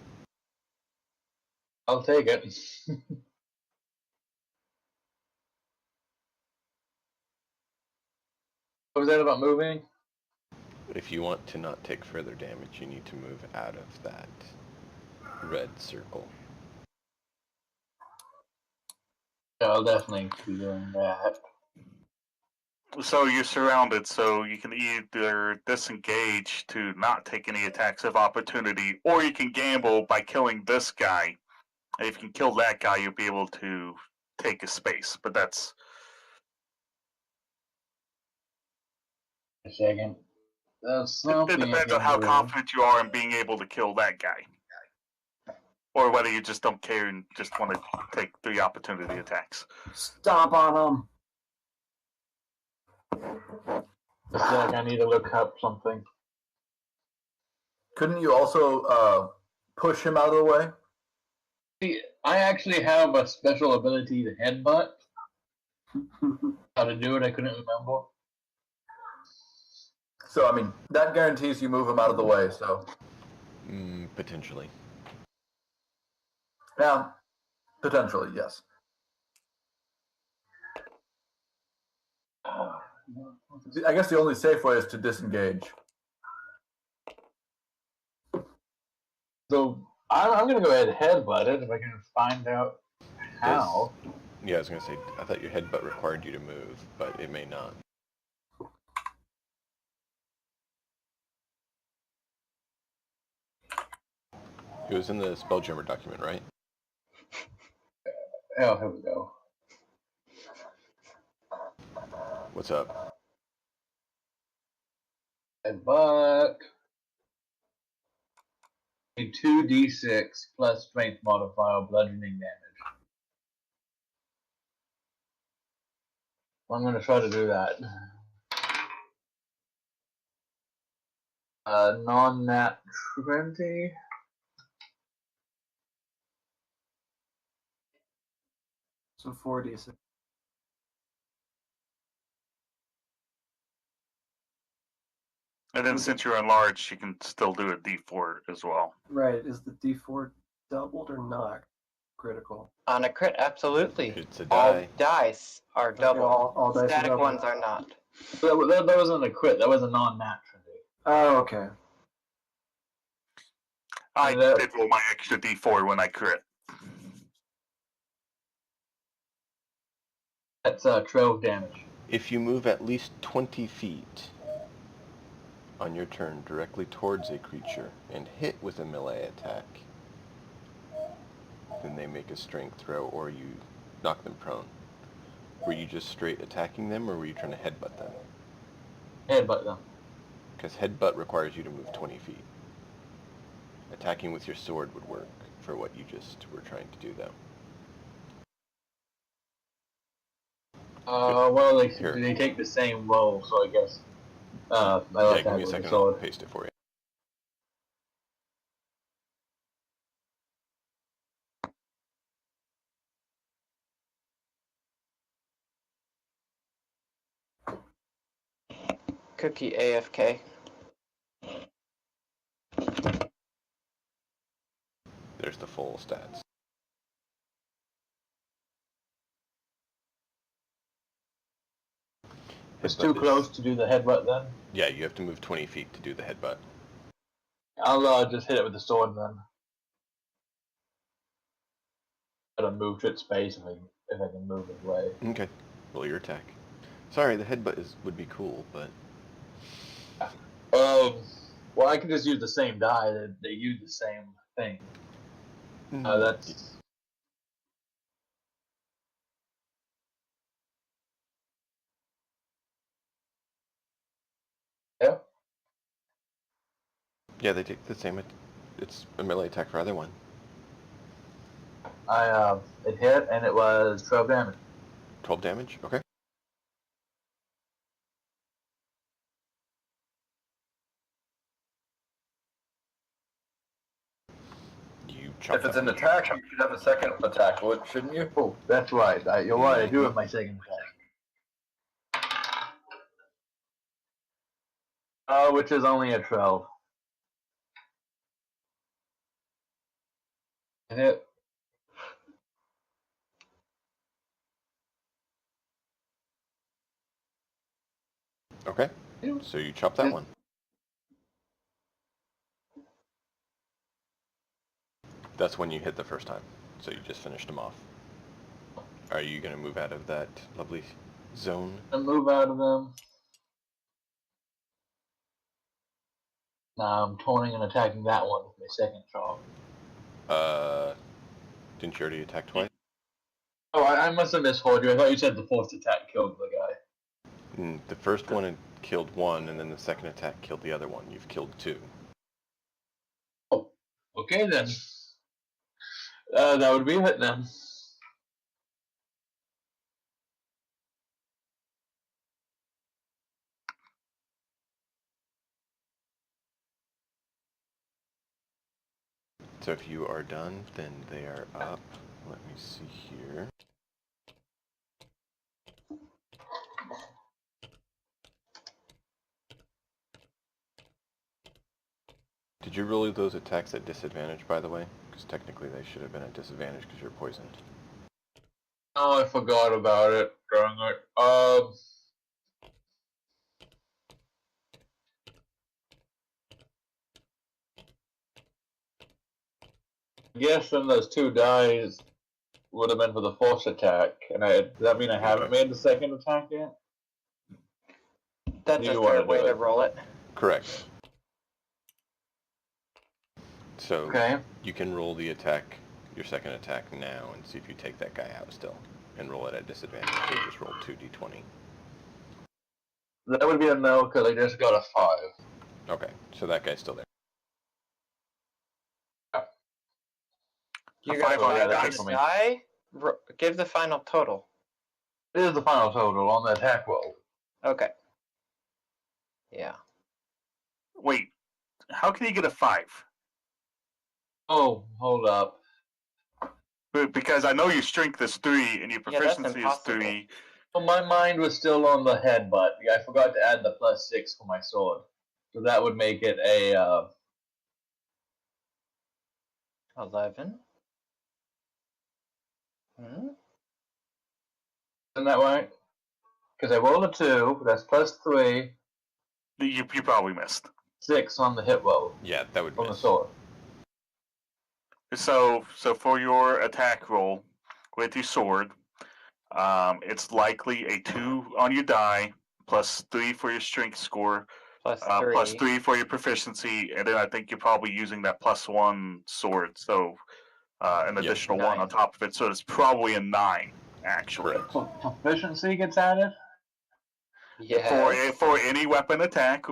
I'll take it. What was that about moving? If you want to not take further damage, you need to move out of that red circle. Yeah, I'll definitely be doing that. So you're surrounded, so you can either disengage to not take any attacks of opportunity, or you can gamble by killing this guy. And if you can kill that guy, you'll be able to take a space. But that's A second. That's it something depends I on can how do. confident you are in being able to kill that guy, or whether you just don't care and just want to take 3 opportunity attacks. Stomp on A sec, I need to look up something. Couldn't you also push him out of the way? See, I actually have a special ability to headbutt. them. How to do it, I couldn't remember. So, I mean, that guarantees you move him out of the way, so. Potentially. Yeah, potentially, yes. I guess the only safe way is to disengage. So I'm going to go ahead and headbutt it if I can find out how. Yeah, I was going to say, I thought your headbutt required you to move, but it may not. It was in the Spelljammer document, right? Oh, here we go. What's up? Headbutt. 2d6 plus strength modifier bludgeoning damage. I'm gonna try to do that. Non-nat 20. So 4d6. And then since you're enlarged, you can still do a D4 as well. Right. Is the d4 doubled or not critical? On a crit, absolutely. It's a All die. dice are Okay, double. all dice are Static double. ones are not. That wasn't a crit. That was a non-nat 20. Oh, okay. I And that- did roll my extra D4 when I crit. That's 12 damage. If you move at least 20 feet on your turn directly towards a creature and hit with a melee attack, then they make a strength throw or you knock them prone. Were you just straight attacking them or were you trying to headbutt them? Headbutt them. Because headbutt requires you to move 20 feet. Attacking with your sword would work for what you just were trying to do, though. Well, Here. they take the same roll, so I guess. Yeah, I'll give me a with second, the I'll sword. paste it for you. Cookie AFK. There's the full stats. It's Headbutt too is- close to do the headbutt then. Yeah, you have to move 20 feet to do the headbutt. I'll just hit it with the sword then. Gotta move to its space if I can move it away. Okay, roll your attack. Sorry, the headbutt would be cool, but... Well, I can just use the same die. They use the same thing. That's... Yeah. Yeah, they take the same... It's a melee attack for either one. It hit, and it was 12 damage. 12 damage? Okay. You chop If it's that an one. attack, you should have a second attack, shouldn't you? Oh, that's right. You're right. I do have my second attack. Which is only a 12. Hit. Okay, so you chop that one. That's when you hit the first time, so you just finished him off. Are you going to move out of that lovely zone? I move out of them. Now I'm toning and attacking that one with my second chop. Didn't you already attack twice? Oh, I must have misheard you. I thought you said the fourth attack killed the guy. The first one had killed one, and then the second attack killed the other one. You've killed two. Oh, okay then. That would be it then. So if you are done, then they are up. Let me see here. Did you roll those attacks at disadvantage, by the way? Because technically they should have been at disadvantage because you're poisoned. Oh, I forgot about it. Dang it. I guess then those two dies would have been for the fourth attack, and does that mean I haven't made the second attack yet? That's You a wanna fair do way to it. roll it. Correct. So Okay. you can roll the attack, your second attack now, and see if you take that guy out still, and roll it at disadvantage. So just roll 2d20. That would be a no because I just got a 5. Okay, so that guy's still there. You A got 5 on yeah, your that's dice. it for me. die? Give the final total. This is the final total on the attack roll. Okay. Yeah. Wait, how can you get a 5? Oh, hold up. Because I know your strength is 3 and your Yeah, that's proficiency is impossible. 3. Well, my mind was still on the headbutt. I forgot to add the +6 for my sword. So that would make it a 11. Hmm? isn't that right? Because I rolled a 2, that's +3, You probably missed. 6 on the hit roll Yeah, that would on the miss. sword. So for your attack roll with your sword, it's likely a 2 on your die, +3 for your strength score, Plus 3. +3 for your proficiency, and then I think you're probably using that +1 sword, so an Yeah. additional 1 on 9. top of it. So it's probably a 9, actually. Correct. Proficiency gets added? Yes. For any weapon attack,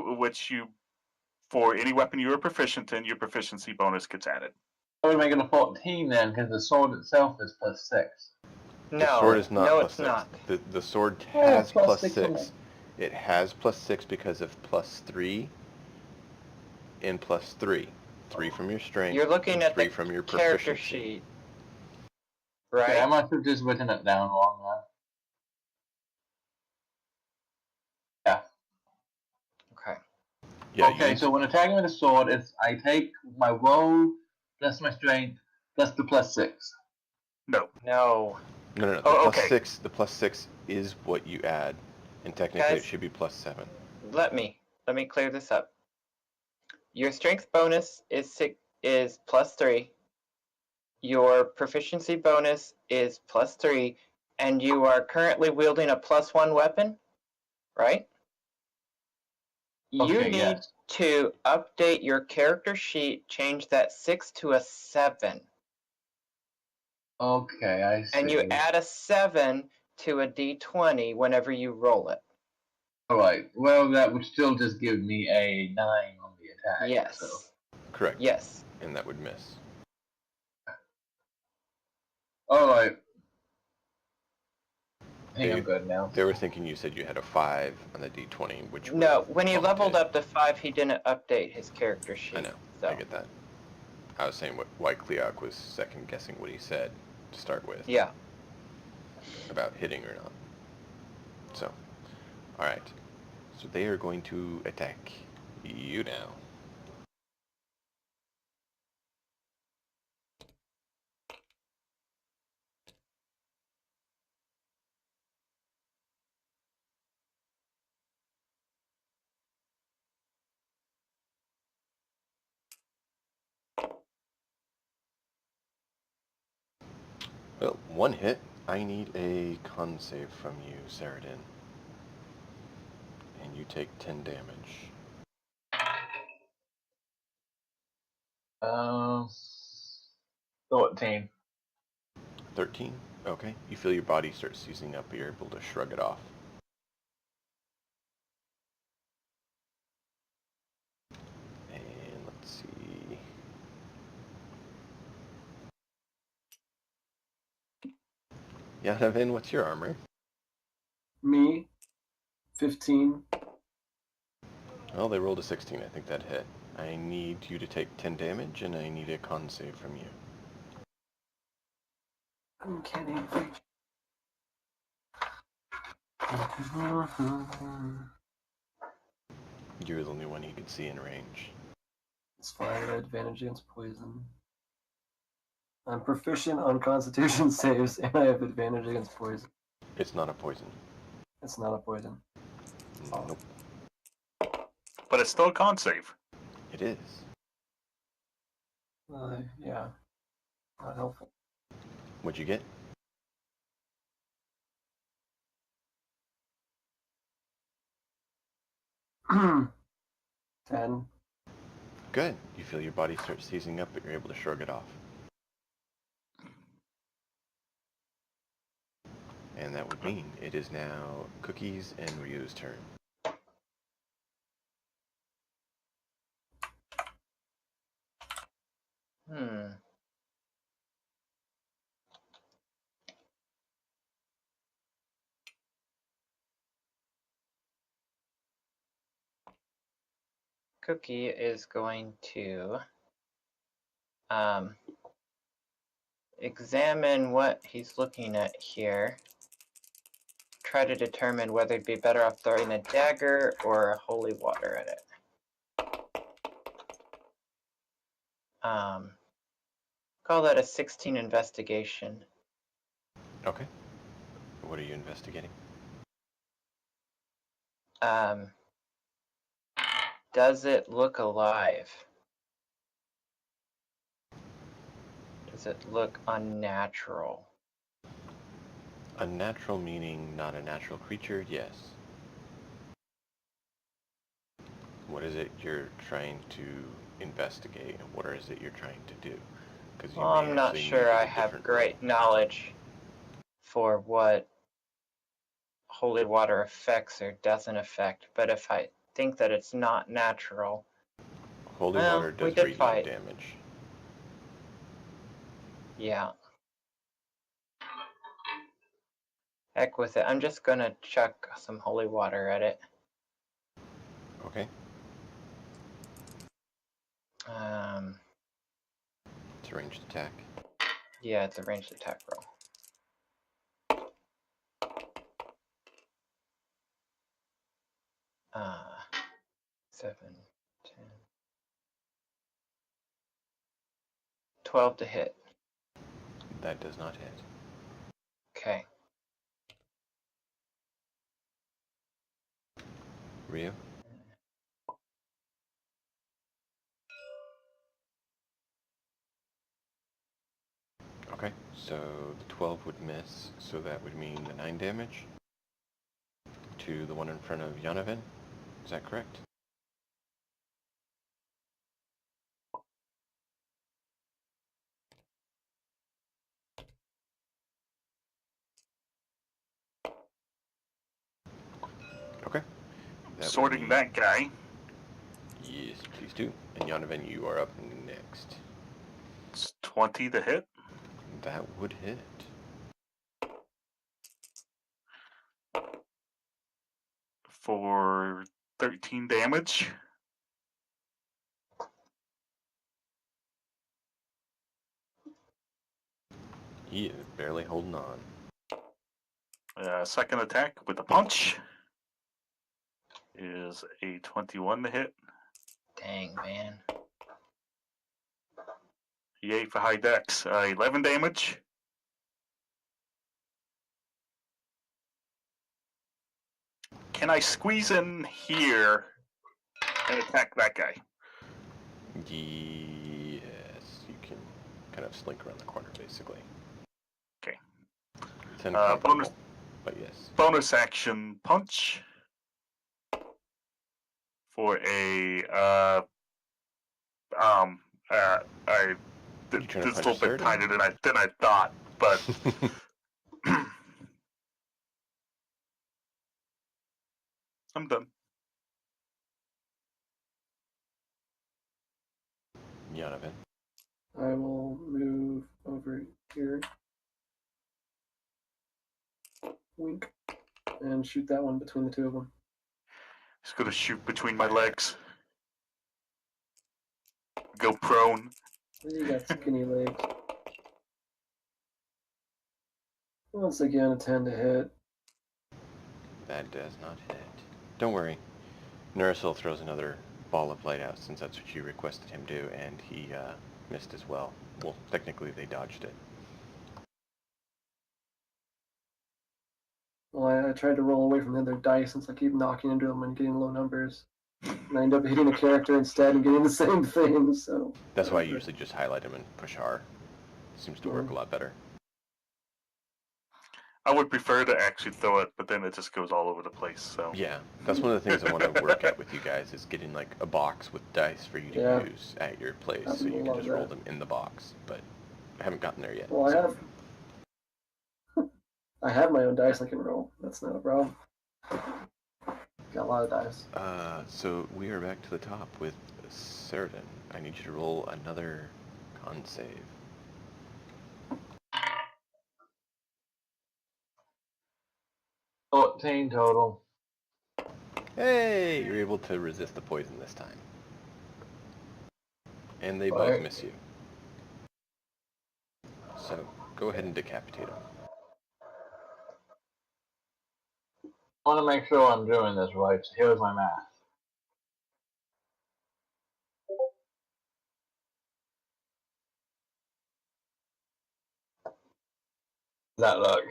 for any weapon you are proficient in, your proficiency bonus gets added. I would make it a 14 then, because the sword itself is +6. No. The sword is not no, plus it's 6. not. The sword Oh, has plus plus 6 6. on it. It has +6 because of +3 and +3. 3 from your strength. You're looking and at 3 the from your character proficiency. sheet. Okay, I Right? must have just written it down wrong now. Okay. Yeah, you Okay, need so to- when attacking with a sword, it's I take my roll plus my strength plus the +6. No. No. no. The Oh, plus okay. 6. The +6 is what you add, and technically Guys. it should be +7. Let me clear this up. Your strength bonus is +3. Your proficiency bonus is +3, and you are currently wielding a +1 weapon, right? You Okay, need yes. to update your character sheet, change that 6 to a 7. Okay, I see. And you add a 7 to a d20 whenever you roll it. Alright, well, that would still just give me a 9 on the attack. Yes. So. Correct. Yes. And that would miss. Alright. I think I'm Dave, good now. They were thinking you said you had a 5 on the d20, which would No, have when he bumped leveled it. up to 5, he didn't update his character sheet. I know. So. I get that. I was saying why Cleoc was second guessing what he said to start with. Yeah. About hitting or not. So, alright. So they are going to attack you now. Well, one hit. I need a con save from you, Saradin. And you take 10 damage. 14. 13? Okay. You feel your body start seizing up, but you're able to shrug it off. And let's see. Yanavan, what's your armor? Me, 15. Well, they rolled a 16. I think that hit. I need you to take 10 damage, and I need a con save from you. Uncanny. You're the only one you can see in range. It's fine. I have advantage against poison. I'm proficient on Constitution saves, and I have advantage against poison. It's not a poison. It's not a poison. Nope. But it's still a con save. It is. Yeah. Not helpful. What'd you get? Ten. Good. You feel your body start seizing up, but you're able to shrug it off. And that would mean it is now Cookie's and Ryu's turn. Hmm. Cookie is going to examine what he's looking at here. Try to determine whether it'd be better off throwing a dagger or a holy water at it. Call that a 16 investigation. Okay. What are you investigating? Does it look alive? Does it look unnatural? Unnatural meaning not a natural creature? Yes. What is it you're trying to investigate, and what is it you're trying to do? Because Well, I'm not sure I have great knowledge for what holy water affects or doesn't affect, but if I think that it's not natural, Holy well, water we does could radiant fight. damage. Yeah. Heck with it. I'm just gonna chuck some holy water at it. Okay. It's a ranged attack. Yeah, it's a ranged attack roll. Uh, 7, 10, 12 to hit. That does not hit. Okay. Rio? Okay, so the 12 would miss, so that would mean the 9 damage to the one in front of Yanovan. Is that correct? Okay. That would Sorting mean- that guy. Yes, please do. And Yanovan, you are up next. It's 20 to hit. That would hit. For 13 damage. He is barely holding on. Second attack with a punch is a 21 to hit. Dang, man. Yay for high dex. 11 damage. Can I squeeze in here and attack that guy? Yes, you can kind of slink around the corner, basically. Okay. It's uncomfortable, bonus- but yes. Bonus action punch for a You trying to this punch little bit Cerdin? tighter than I thought, but I'm done. Yanovan. I will move over here. Wink. And shoot that one between the two of them. He's gonna shoot between my legs. Go prone. You got skinny legs. Once again, a 10 to hit. That does not hit. Don't worry. Nurasil throws another ball of light out, since that's what you requested him do, and he missed as well. Well, technically they dodged it. Well, I tried to roll away from the other dice since I keep knocking into them and getting low numbers. And I end up hitting a character instead and getting the same thing, so... That's why I usually just highlight him and push R. Seems to work a lot better. I would prefer to actually throw it, but then it just goes all over the place. So Yeah, that's one of the things I want to work at with you guys, is getting like a box with dice for you to use at your place, so you can just roll them in the box, but I haven't gotten there yet. Well, I have my own dice I can roll. That's not a problem. Got a lot of dice. So we are back to the top with Cerdin. I need you to roll another con save. 14 total. Hey, you're able to resist the poison this time. And they both Alright. miss you. So, go ahead and decapitate them. I want to make sure I'm doing this right, so here's my math. That look.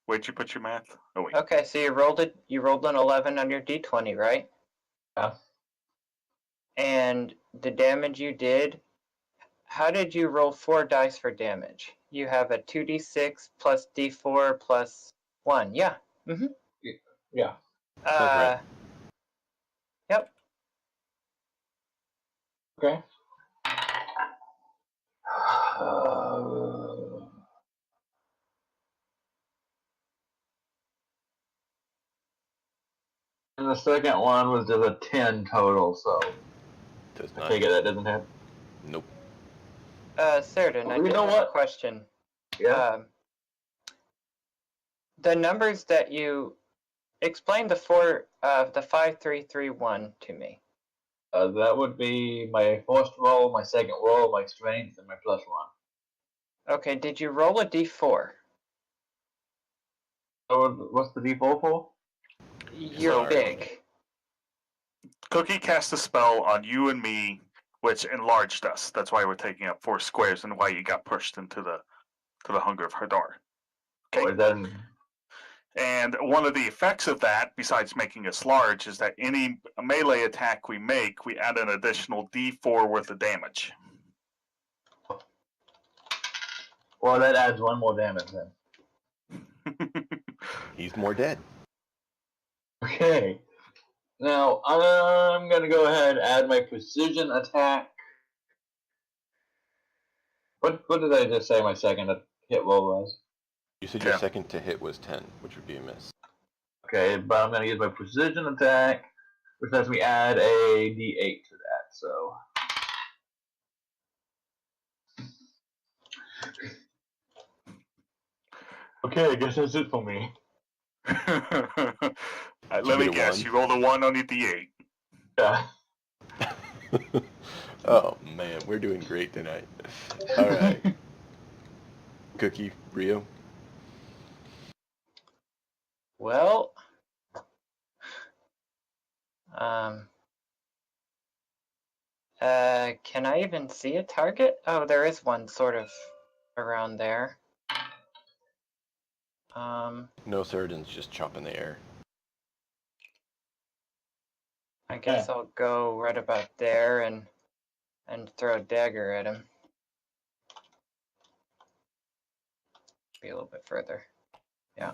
Where'd you put your math? Oh wait. Okay, so you rolled it. You rolled an 11 on your d20, right? Yeah. And the damage you did. How did you roll 4 dice for damage? You have a 2d6 plus d4 plus 1. Yeah. Mm-hmm. Yeah. Sounds right. Yep. Okay. And the second one was just a 10 total, so Does I not. take it that doesn't hit. Nope. Certain, I You did know have a what? question. Yeah. The numbers that you explain the 5, 3, 3, 1 to me. That would be my first roll, my second roll, my strength, and my +1. Okay, did you roll a d4? So what's the default for? You're Large. big. Cookie cast a spell on you and me, which enlarged us. That's why we're taking up 4 squares and why you got pushed into the Hunger of Hadar. Or is that in, And one of the effects of that, besides making us large, is that any melee attack we make, we add an additional d4 worth of damage. well, that adds 1 more damage then. He's more dead. Okay. Now, I'm going to go ahead and add my precision attack. What did I just say my second hit roll was? You said your 10. second to hit was 10, which would be a miss. Okay, but I'm going to use my precision attack, which lets me add a d8 to that, so. Okay, I guess that's it for me. Let me get a guess, 1? you rolled a 1 on your d8. Yeah. Oh, man, we're doing great tonight. All right. Cookie, Rio. Well, can I even see a target? Oh, there is one sort of around there. No, Ceridan's just chopping the air. I guess I'll go right about there and throw a dagger at him. Be a little bit further. Yeah.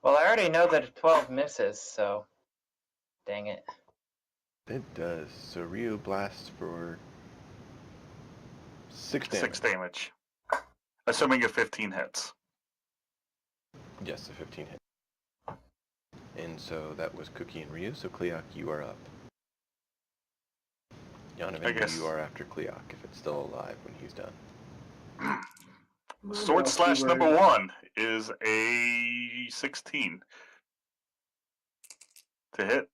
Well, I already know that a 12 misses, so dang it. It does. So Rio blasts for 6 damage. 6 damage. Assuming a 15 hits. Yes, a 15 hit. And so that was Cookie and Rio. So Kleok, you are up. Yanovan, you are after Kleok if it's still alive when he's done. Sword slash number 1 is a 16 to hit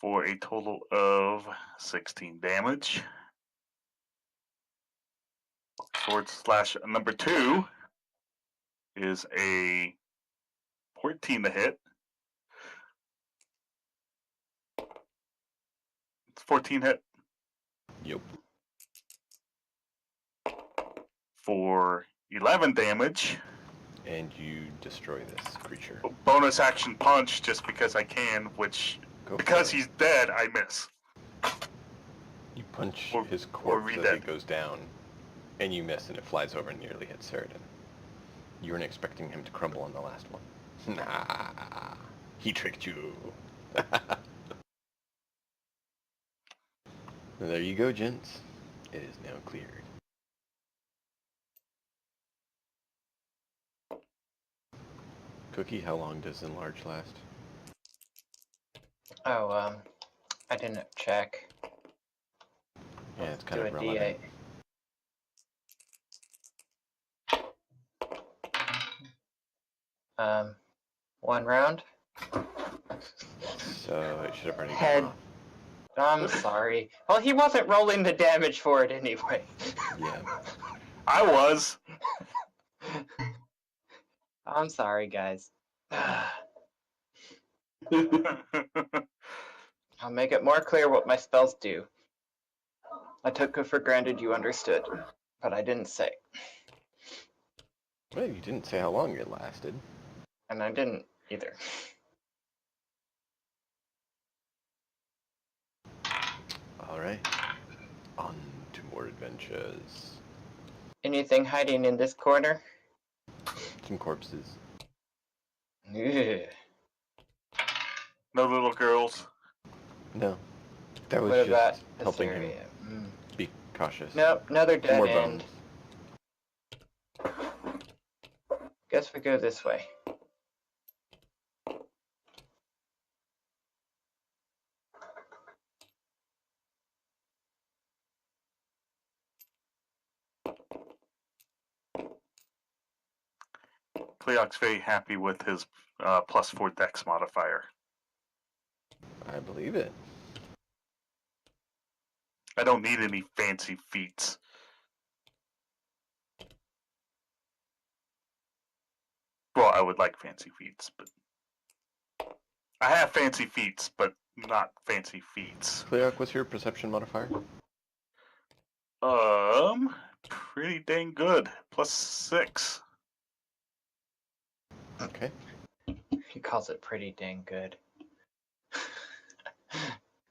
for a total of 16 damage. Sword slash number 2 is a 14 to hit. It's 14 hit Yep. for 11 damage. And you destroy this creature. Bonus action punch just because I can, which Go because for it. he's dead, I miss. You punch or- his or corpse read as that. it goes down, and you miss, and it flies over and nearly hits Ceridan. You weren't expecting him to crumble on the last one. Nah, he tricked you. There you go, gents. It is now cleared. Cookie, how long does enlarge last? Oh, I didn't check. Yeah, Let's it's kind do of a relevant. D8. One round. So it should have already Head. gone off. I'm sorry. Well, he wasn't rolling the damage for it anyway. Yeah. I was. I'm sorry, guys. I'll make it more clear what my spells do. I took it for granted you understood, but I didn't say. Well, you didn't say how long it lasted. And I didn't either. All right. On to more adventures. Anything hiding in this corner? Some corpses. Ugh. No little girls. No. That was What just about this helping him area? be cautious. Nope, another dead More end. bones. Guess we go this way. Cleoc's very happy with his +4 dex modifier. I believe it. I don't need any fancy feats. Well, I would like fancy feats, but I have fancy feats, but not fancy feats. Cleoc, what's your perception modifier? Pretty dang good. +6. Okay. He calls it pretty dang good.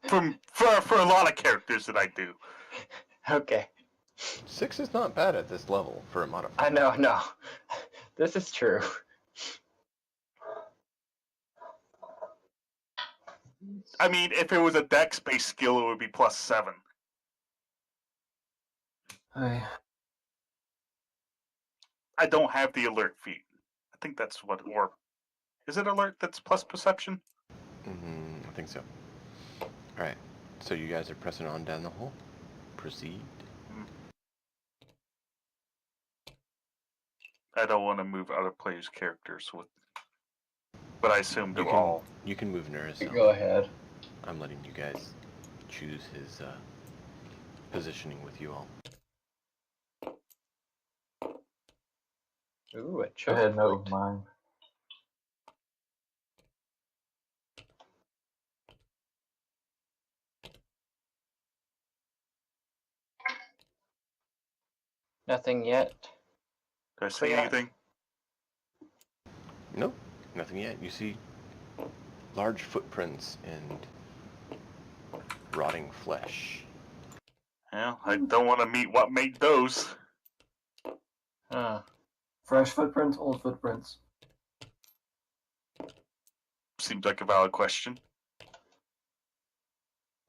For a lot of characters that I do. Okay. 6 is not bad at this level for a modifier. I know, no. This is true. I mean, if it was a dex-based skill, it would be +7. I I don't have the alert feat. I think that's what, or is it alert that's plus perception? I think so. Alright. So you guys are pressing on down the hole. Proceed. I don't want to move other players' characters with, but I assume they're all. You can move Nurse. Go ahead. I'm letting you guys choose his positioning with you all. Ooh, a Go choke ahead, no point. mine. Nothing yet. Did I say Clear. anything? Nope. Nothing yet. You see large footprints and rotting flesh. Yeah, I don't want to meet what made those. Huh. fresh footprints, old footprints. Seems like a valid question.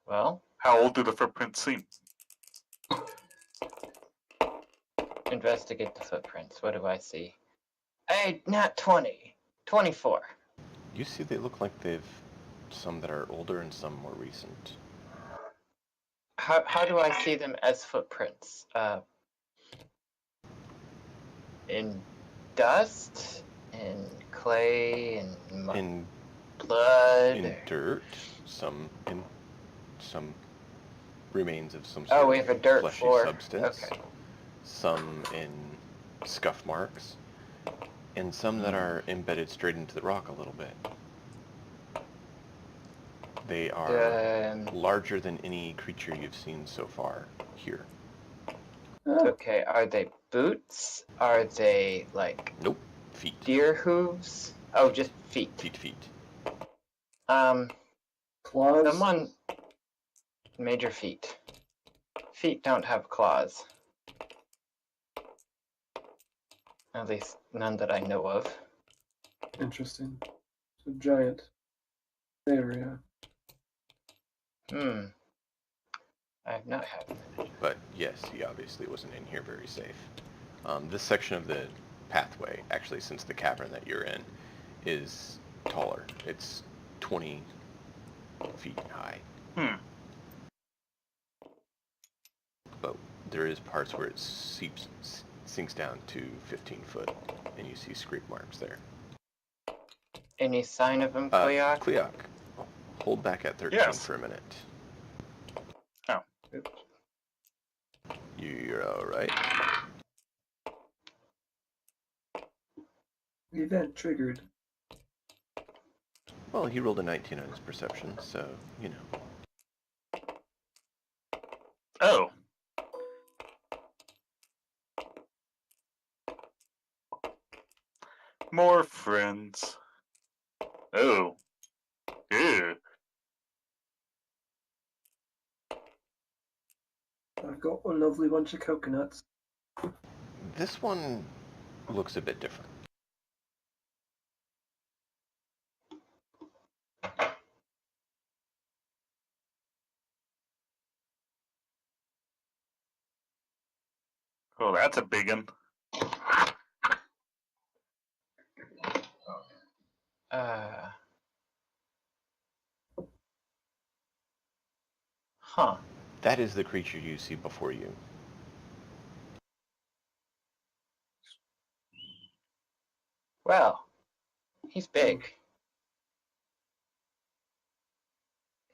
Well, How old do the footprints seem? investigate the footprints. What do I see? Hey, not 20. 24. You see they look like they've some that are older and some more recent. How do I see them as footprints? In dust, in clay, in In blood. in dirt, some in some remains of some Oh, sort we of have a dirt fleshy floor. substance. Okay. Some in scuff marks, and some that are embedded straight into the rock a little bit. They are larger than any creature you've seen so far here. Okay, are they boots? Are they like Nope. Feet. deer hooves? Oh, just feet. Feet. Claws. Someone major feet. Feet don't have claws. At least none that I know of. Interesting. So giant area. I've not had them. But yes, he obviously wasn't in here very safe. This section of the pathway, actually since the cavern that you're in, is taller. It's 20 feet high. but there is parts where it sinks down to 15 foot, and you see scrape marks there. Any sign of him, Cleoc? Cleoc, hold back at 13 Yes. for a minute. Oh. Oops. You're alright. The event triggered. Well, he rolled a 19 on his perception, so, you know. Oh. More friends. Oh. Ew. I've got a lovely bunch of coconuts. This one looks a bit different. Oh, that's a big one. Huh. That is the creature you see before you. Well, he's big.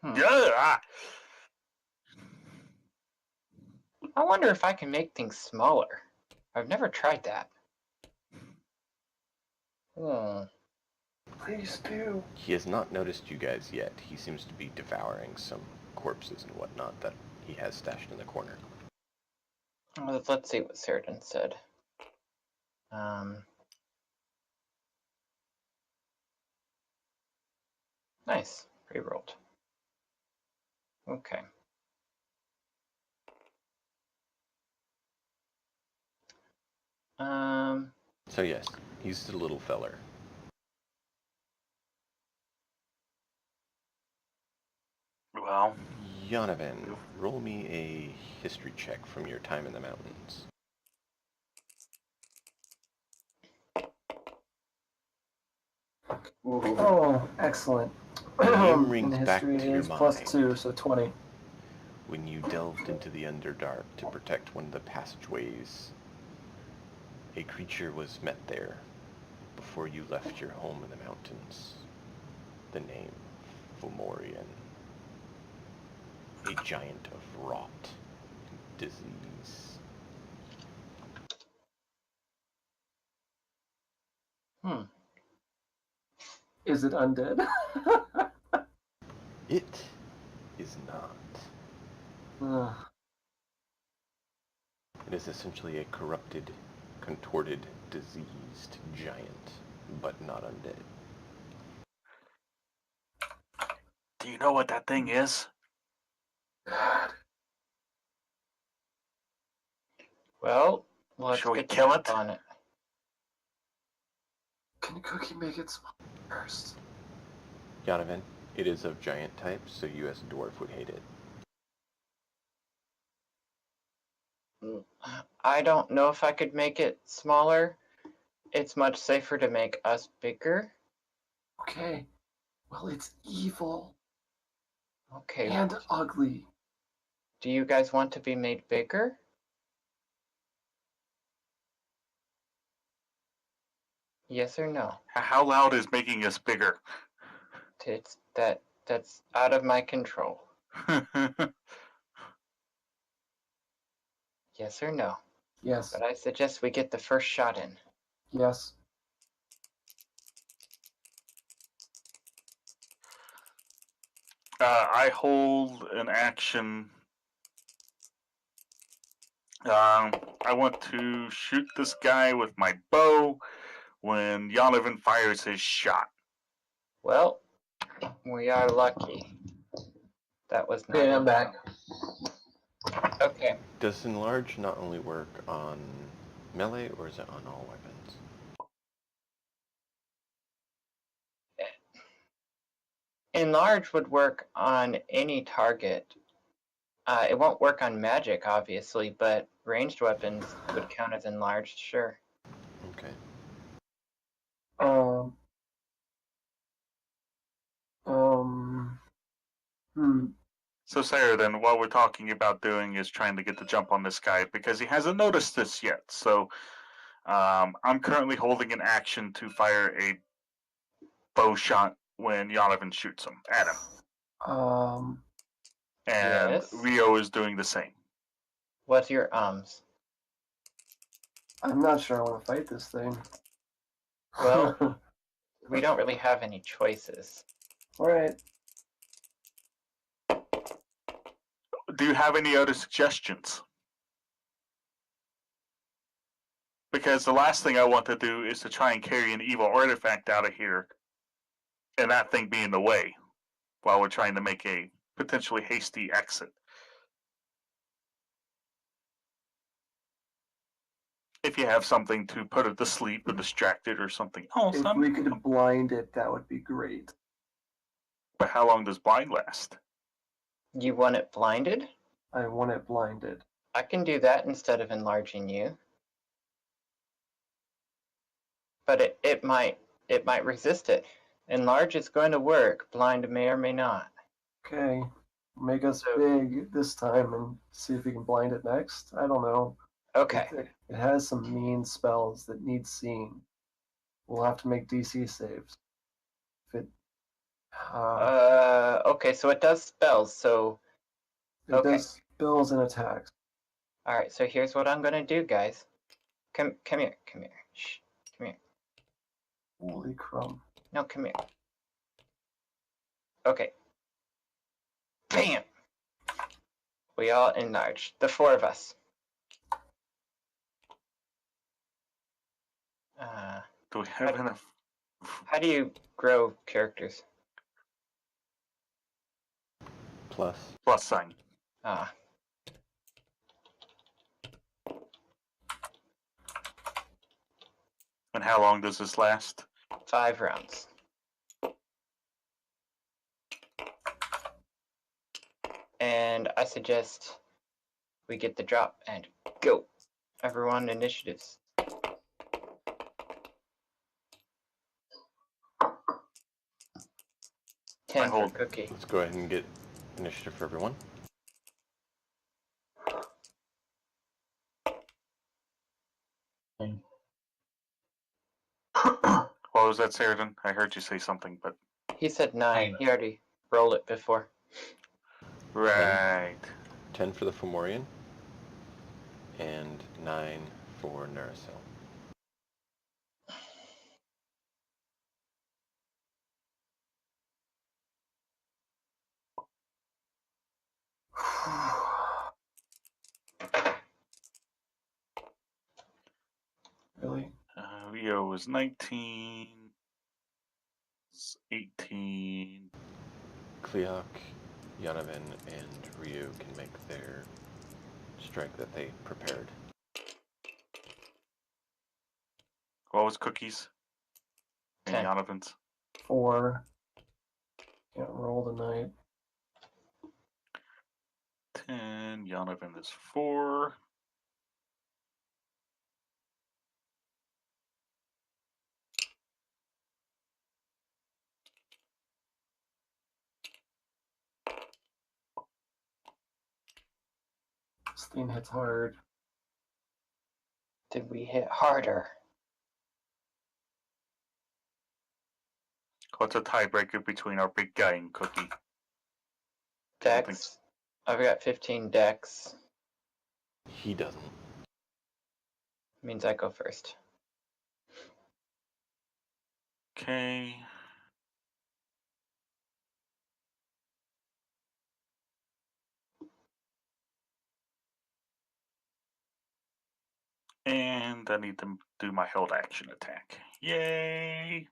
Yeah. I wonder if I can make things smaller. I've never tried that. Hmm. Please do. He has not noticed you guys yet. He seems to be devouring some corpses and whatnot that he has stashed in the corner. Well, let's see what Cerdin said. Nice. Rerolled. Okay. So yes, he's a little feller. Well, Yonovan, roll me a history check from your time in the mountains. Oh, excellent. The name And rings the back history to your is plus mind 2, so 20. when you delved into the Underdark to protect one of the passageways. A creature was met there before you left your home in the mountains. The name, Fomorian. A giant of rot, disease. Is it undead? It is not. Ugh. It is essentially a corrupted, contorted, diseased giant, but not undead. do you know what that thing is? Well, let's Shall we get to kill work it? on it. Can Cookie make it small first? Yonovan, it is of giant type, so you as a dwarf would hate it. I don't know if I could make it smaller. It's much safer to make us bigger. Okay. Well, it's evil Okay. and ugly. Do you guys want to be made bigger? Yes or no? How loud is making us bigger? That's out of my control. Yes or no? Yes. But I suggest we get the first shot in. Yes. I hold an action. I want to shoot this guy with my bow when Yonovan fires his shot. Well, we are lucky. That was not. Okay, I'm back. Okay. Does Enlarge not only work on melee, or is it on all weapons? Enlarge would work on any target. It won't work on magic, obviously, but ranged weapons would count as enlarged, sure. Okay. Um. Hmm. So Sarah, then what we're talking about doing is trying to get the jump on this guy because he hasn't noticed this yet. So I'm currently holding an action to fire a bow shot when Yonovan shoots him at him. And Yes. Rio is doing the same. What's your ums? I'm not sure I want to fight this thing. Well, we don't really have any choices. all right. Do you have any other suggestions? Because the last thing I want to do is to try and carry an evil artifact out of here and that thing be in the way while we're trying to make a potentially hasty exit. If you have something to put it to sleep or distract it or something else, If we could blind it, that would be great. but how long does blind last? You want it blinded? I want it blinded. I can do that instead of enlarging you. But it might resist it. Enlarge is going to work. Blind may or may not. Okay. Make us big this time and see if we can blind it next. I don't know. Okay. It has some mean spells that need seeing. We'll have to make DC saves. If it, Okay, so it does spells, so it okay. does spells and attacks. Alright, so here's what I'm gonna do, guys. Come here. Shh. Come here. Holy crumb. No, come here. Okay. Bam! We all enlarged. The four of us. Do we have enough? How do you grow characters? Plus. Plus sign. Ah. And how long does this last? 5 rounds. And I suggest we get the drop and go. Everyone, initiatives. I 10 for hold. Cookie. Let's go ahead and get initiative for everyone. What was that, Sarah? I heard you say something, but He said 9. He already rolled it before. right. 10 for the Fomorian, and 9 for Neracil. Really? Rio was 19. 18. Kleok, Yonovan, and Ryu can make their strike that they prepared. What was Cookie's? And 10. Yonovan's? 4. Can't roll tonight. 10. Yonovan is 4. This thing hits hard. Did we hit harder? What's a tiebreaker between our big guy and Cookie? don't think Dex. I've got 15 dex. He doesn't. Means I go first. Okay. And I need to do my held action attack. Yay!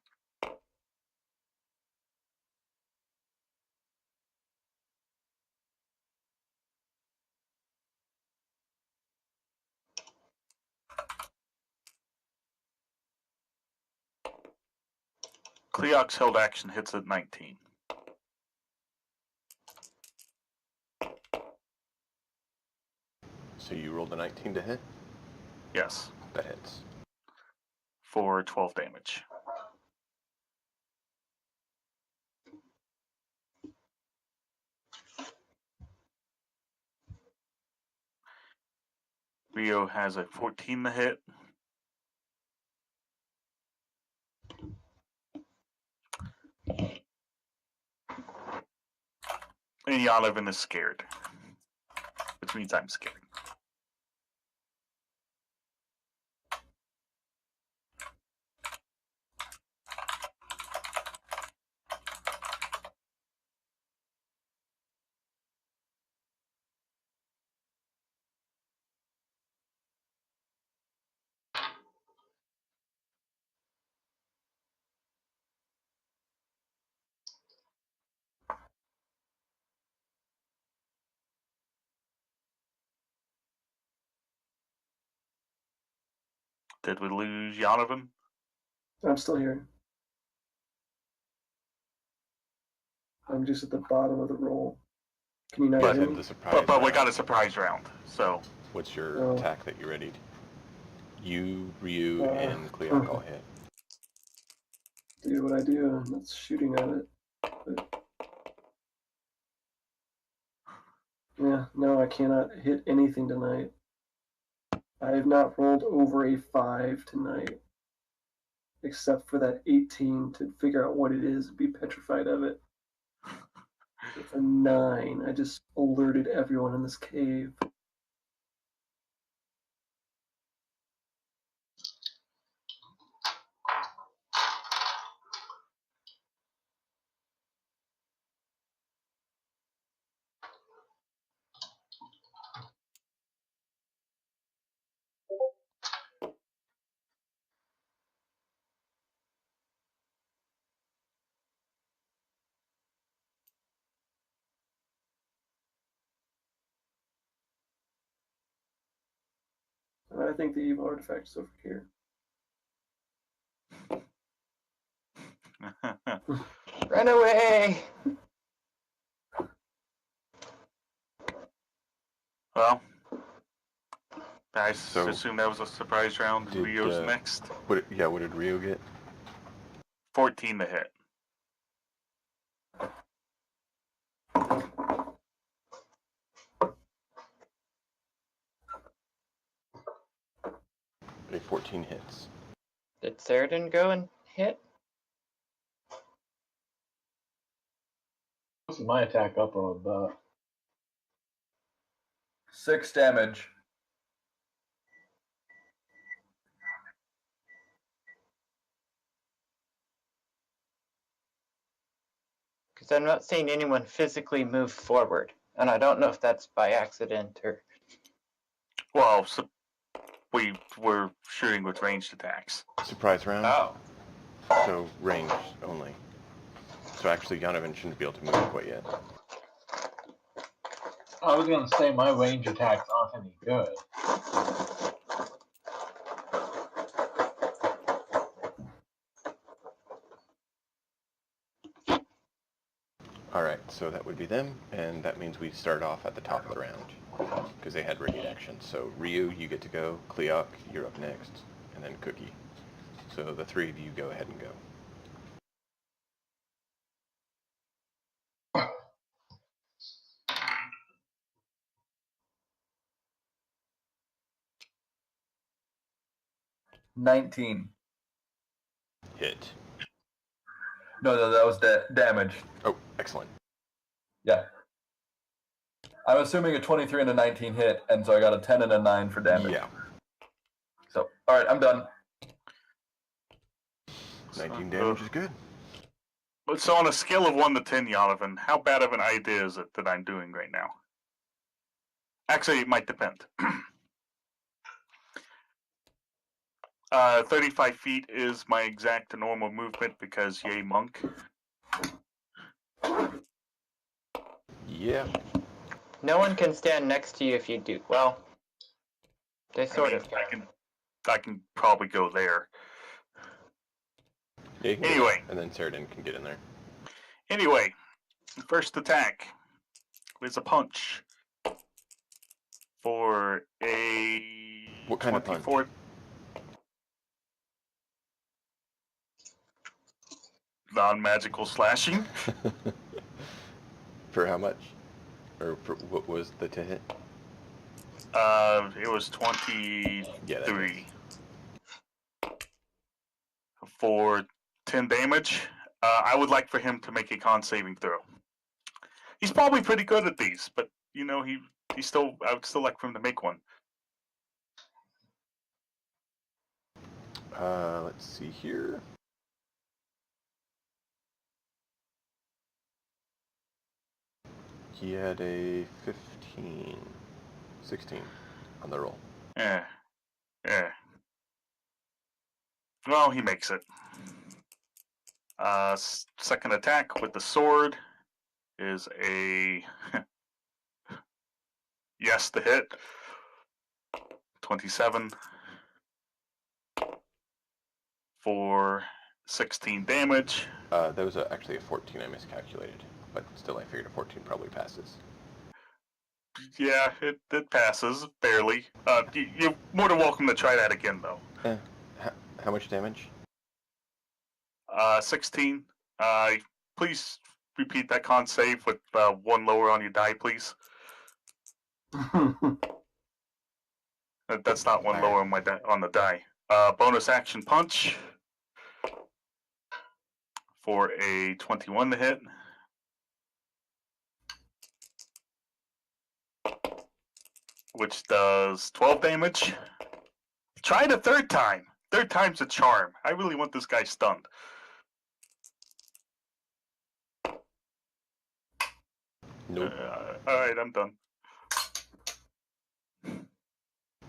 Cleok's held action hits at 19. So you rolled a 19 to hit? Yes. That hits. For 12 damage. Rio has a 14 to hit. And Yanovan is scared. Which means I'm scared. Did we lose Yanovan? I'm still here. I'm just at the bottom of the roll. Can you not But hear in me? the surprise But we round, got a surprise round, so what's your Oh. attack that you readied? You, Ryu, Uh, and Cleok all hit. Do what I do, and that's shooting at it. But... yeah, no, I cannot hit anything tonight. I have not rolled over a 5 tonight. Except for that 18 to figure out what it is and be petrified of it. It's a 9. I just alerted everyone in this cave. I think the evil artifact is over here. Run away! well, I So, assume that was a surprise round. did, Rio's next. What did Ryu get? 14 to hit. A 14 hits. Did Ceridan go and hit? This is my attack up on about 6 damage. Because I'm not seeing anyone physically move forward. And I don't know if that's by accident or... Well, we were shooting with ranged attacks. Surprise round? Oh. So, range only. So actually, Yanovan shouldn't be able to move quite yet. I was gonna say my range attacks aren't any good. Alright, so that would be them, and that means we start off at the top of the round. Because they had ready action. So, Ryu, you get to go. Cleok, you're up next. And then Cookie. So the three of you go ahead and go. $19. Hit. No, that was damage. Oh, excellent. Yeah. I'm assuming a 23 and a 19 hit, and so I got a 10 and a 9 for damage. Yeah. So, alright, I'm done. 19 damage is good. So on a scale of 1 to 10, Yanovan, how bad of an idea is it that I'm doing right now? Actually, it might depend. 35 feet is my exact normal movement because yay monk. Yeah. No one can stand next to you if you do. Well, they sort of can. I can probably go there. Yeah, you can get Anyway. in, and then Ceridan can get in there. Anyway, first attack is a punch for a What kind 24. of punch? Non-magical slashing. For how much? Or for what was the to hit? It was 23 Yeah, that hits. for 10 damage. I would like for him to make a con saving throw. He's probably pretty good at these, but you know, I would still like for him to make one. Let's see here. He had a 16 on the roll. Yeah. Well, he makes it. Second attack with the sword is a yes to hit. 27 for 16 damage. That was actually a 14 I miscalculated, but still I figured a 14 probably passes. Yeah, it passes, barely. You're more than welcome to try that again, though. How much damage? 16. Please repeat that con save with one lower on your die, please. That's not one lower on my on the die. Bonus action punch for a 21 to hit. Which does 12 damage. Try it a third time. Third time's a charm. I really want this guy stunned. Nope. Alright, I'm done.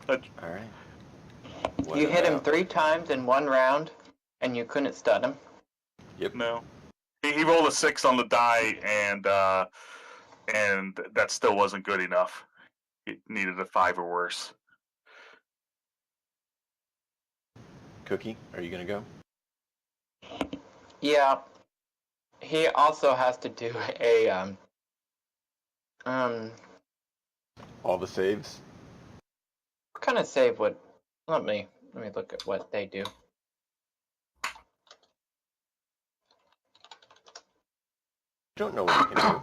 Alright. You hit him 3 times in 1 round, and you couldn't stun him? Yep. No. He rolled a 6 on the die, and that still wasn't good enough. It needed a 5 or worse. Cookie, are you gonna go? Yeah. He also has to do a All the saves? what kind of save would let me look at what they do. You don't know what you can do.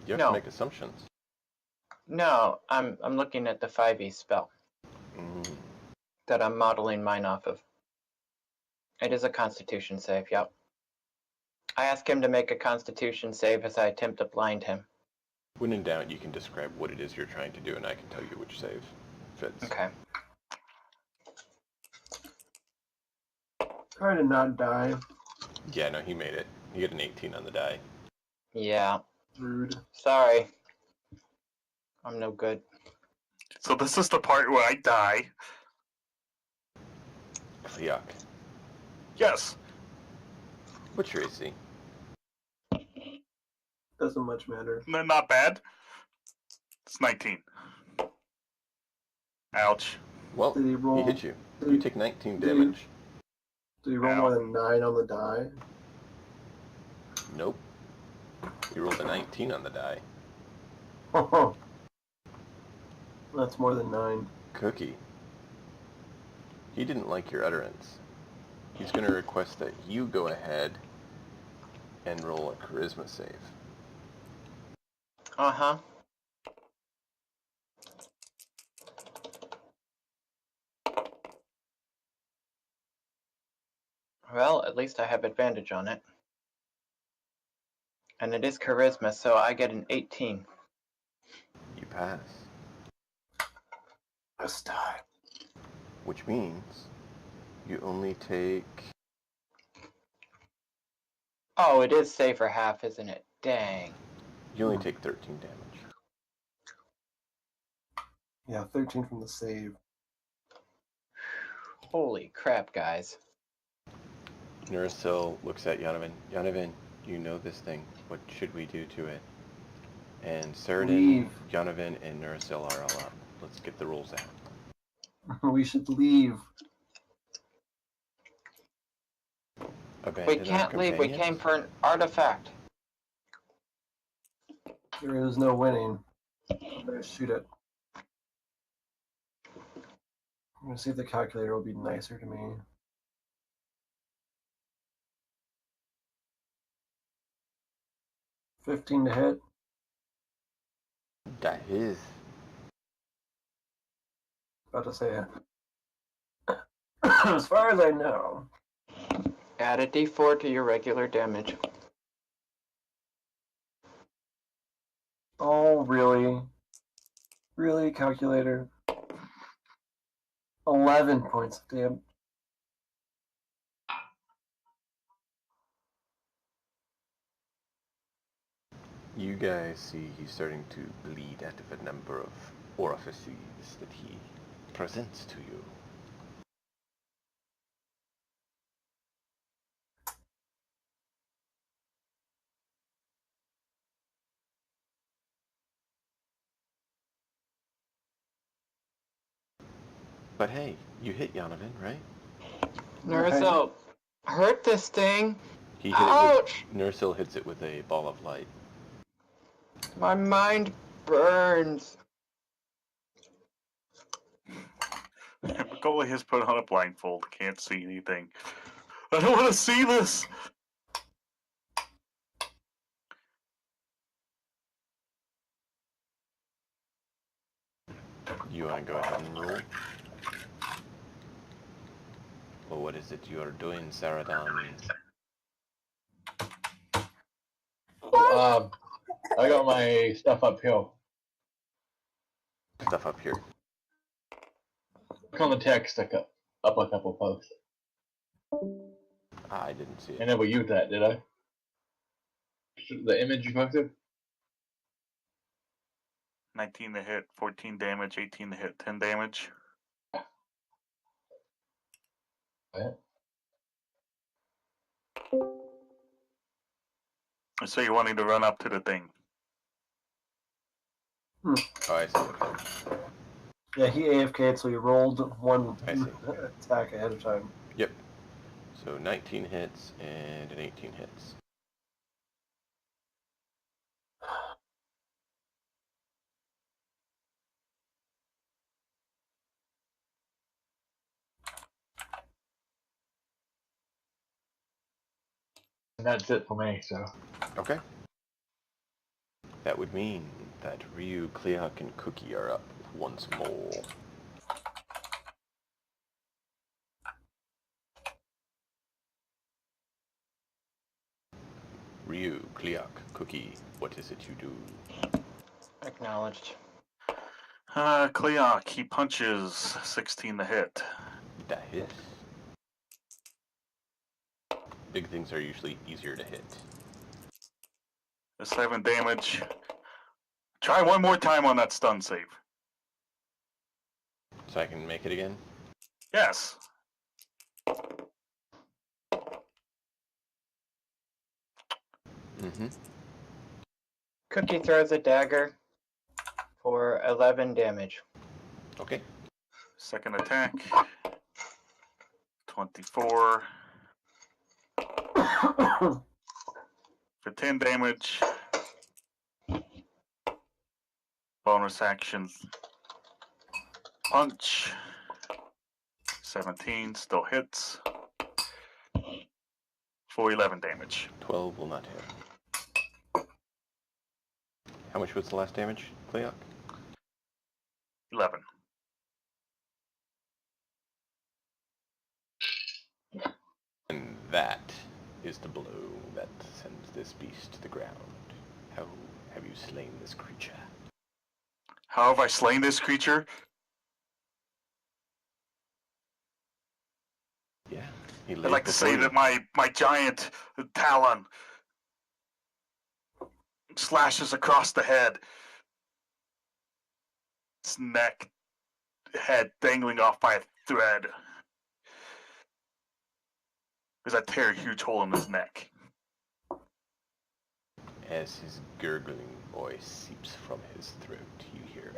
You have No. to make assumptions. No, I'm looking at the 5e spell that I'm modeling mine off of. It is a Constitution save, yep. I ask him to make a Constitution save as I attempt to blind him. When in doubt, you can describe what it is you're trying to do, and I can tell you which save fits. Okay. Try to not die. Yeah, no, he made it. He got an 18 on the die. Yeah. Rude. Sorry. I'm no good. So this is the part where I die. Yuck. Yes. What's your AC? Doesn't much matter. Not bad. It's 19. Ouch. Well, Did he roll? he hit you. Did You he, take 19 did he- damage. did you roll Ow. more than 9 on the die? Nope. You rolled a 19 on the die. That's more than 9. Cookie. He didn't like your utterance. He's going to request that you go ahead and roll a charisma save. Uh-huh. Well, at least I have advantage on it. And it is charisma, so I get an 18. You pass. Let's die. Which means you only take... Oh, it is save for half, isn't it? Dang. You only take 13 damage. Yeah, 13 from the save. Holy crap, guys. Nurasil looks at Yonovan. Yonovan, you know this thing. What should we do to it? And Cerdin, Leave. Yonovan, and Nurasil are all up. Let's get the rules out. We should leave. Abandon We can't our leave, we companions? came for an artifact. There is no winning. I'm gonna shoot it. I'm gonna see if the calculator will be nicer to me. $15 to hit. That is. About to say, as far as I know, Add a d4 to your regular damage. oh really, really, calculator, 11 points of damage. You guys see he's starting to bleed out of a number of orifices that he presents to you. But hey, you hit Yanovan, right? Nerzel, hurt this thing. He hit Ouch! it with... Nersil hits it with a ball of light. My mind burns. Macaulay has put on a blindfold. Can't see anything. I don't want to see this. You want to go ahead and roll? Well, what is it you're doing, Saradan? I got my stuff up here. Stuff up here. Look on the text, up a couple posts. I didn't see I it. never used that, did I? The image you posted? 19 to hit, 14 damage, 18 to hit, 10 damage. Yeah. So you're wanting to run up to the thing. Oh, I see. Okay. Yeah, he AFK'd, so he rolled one I see. attack ahead of time. Yep. So 19 hits and an 18 hits. And that's it for me, so. Okay. That would mean that Ryu, Kleok, and Cookie are up once more. Ryu, Kleok, Cookie, what is it you do? Acknowledged. Kleok, he punches 16 to hit. That hit. Big things are usually easier to hit. 7 damage. Try one more time on that stun save. So I can make it again? Yes. Mm-hmm. Cookie throws a dagger for 11 damage. Okay. Second attack. 24. For 10 damage. Bonus action. Punch. 17, still hits. For 11 damage. 12 will not hit. How much was the last damage, Kleok? 11. And that is the blow that sends this beast to the ground. How have you slain this creature? How have I slain this creature? Yeah, he I'd lays like to say before that you. my giant talon slashes across the head. Its neck, head dangling off by a thread. As I tear a huge hole in his neck. As his gurgling voice seeps from his throat, you hear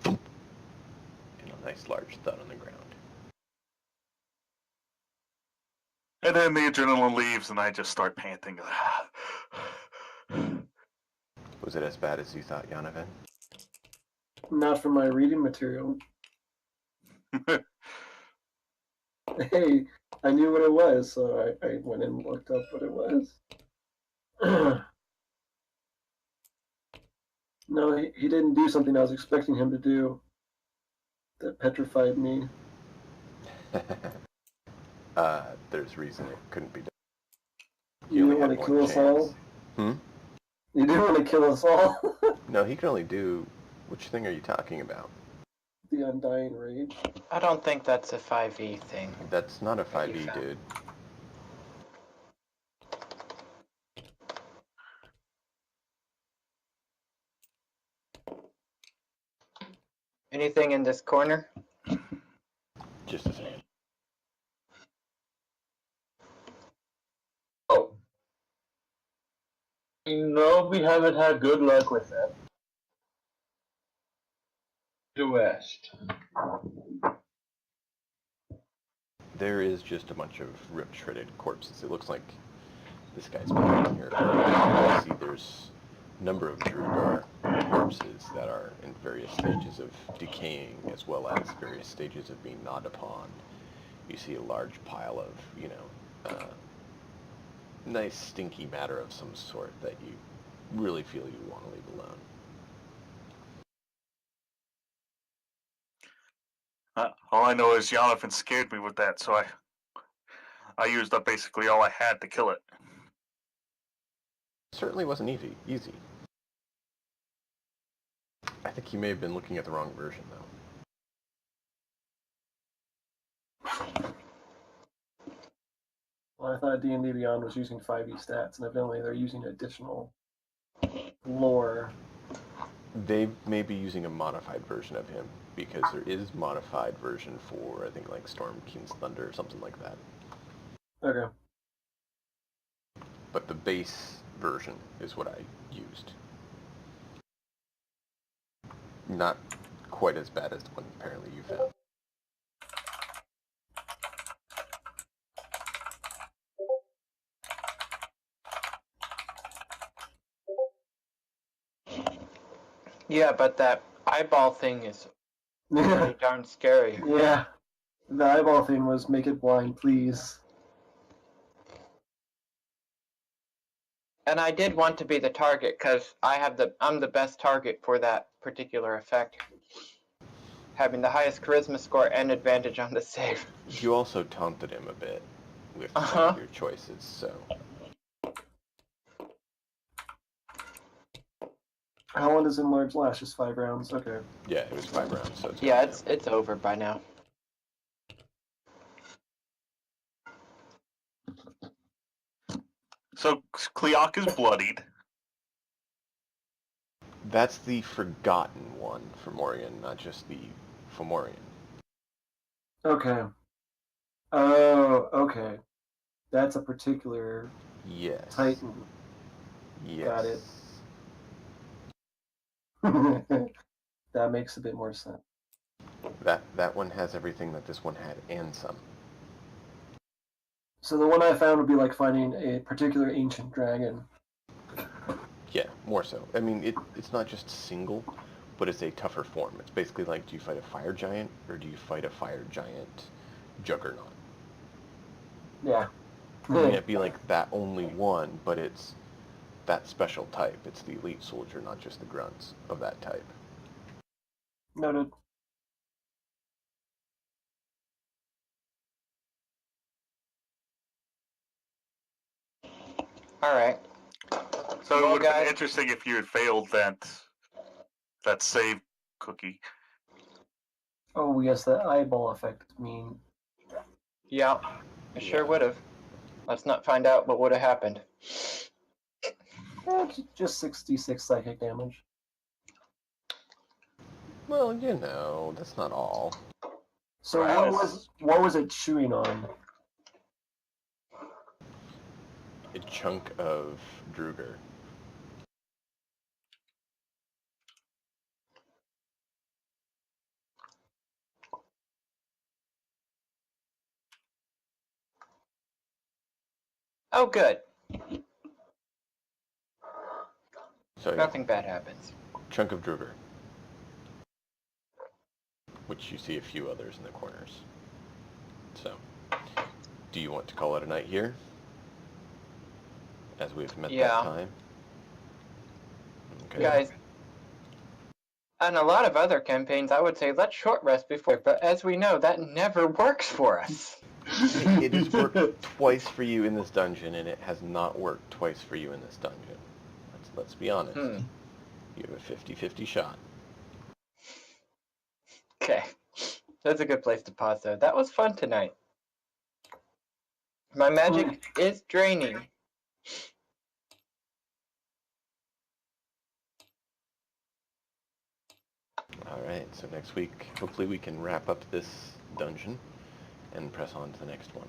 and a nice large thud on the ground. And then the adrenaline leaves and I just start panting. Was it as bad as you thought, Yanovan? Not from my reading material. Hey, I knew what it was, so I went and looked up what it was. No, he didn't do something I was expecting him to do. that petrified me. There's reason it couldn't be done. You only didn't had want to kill one us all? chance. Hmm? You didn't want to kill us all? No, he can only do... Which thing are you talking about? The Undying Rage. I don't think that's a 5e thing. That's not a That you 5e, found. dude. Anything in this corner? Just a second. Oh. No, we haven't had good luck with that. The West. There is just a bunch of ripped, shredded corpses. It looks like this guy's been in here. You see there's a number of Drugar corpses that are in various stages of decaying, as well as various stages of being gnawed upon. You see a large pile of, nice stinky matter of some sort that you really feel you want to leave alone. All I know is Jonathan scared me with that, so I used up basically all I had to kill it. Certainly wasn't easy. I think you may have been looking at the wrong version, though. Well, I thought D&D Beyond was using 5e stats, and evidently they're using additional lore. They may be using a modified version of him, because there is modified version for, I think, like Storm King's Thunder or something like that. Okay. But the base version is what I used. Not quite as bad as the one apparently you found. Yeah, but that eyeball thing is pretty darn scary. Yeah. The eyeball thing was make it blind, please. And I did want to be the target because I'm the best target for that particular effect, having the highest charisma score and advantage on the save. You also taunted him a bit with some Uh-huh. of your choices, so... How long does Enlarge last? Just 5 rounds? Okay. Yeah, it was 5 rounds, so it's Yeah, over it's over by now. So Cleoc is bloodied. That's the Forgotten one, Fomorian, not just the Fomorian. Okay. Oh, okay. That's a particular Yes. Titan. Yes. Got it. That makes a bit more sense. That one has everything that this one had, and some. So the one I found would be like finding a particular ancient dragon. Yeah, more so. I mean, it's not just single, but it's a tougher form. It's basically like, do you fight a fire giant, or do you fight a fire giant juggernaut? Yeah. It can't be like that only one, but it's that special type. It's the elite soldier, not just the grunts of that type. Noted. All right. So Well, it would have been guys- interesting if you had failed that save cookie. Oh, yes, the eyeball effect is mean. Yeah, I sure Yeah. would have. Let's not find out what would have happened. Just 66 psychic damage. Well, that's not all. So Right. what was it chewing on? A chunk of Druger. Oh, good. So yeah, Nothing bad happens. chunk of Druger. Which you see a few others in the corners. So, do you want to call it a night here? As we've met Yeah. that time? Okay. Guys, On a lot of other campaigns, I would say let's short rest before, but as we know, that never works for us. It has worked twice for you in this dungeon, and it has not worked twice for you in this dungeon. Let's be honest. You have a 50-50 shot. Okay. That's a good place to pause, though. That was fun tonight. My magic is draining. Alright, so next week, hopefully we can wrap up this dungeon and press on to the next one.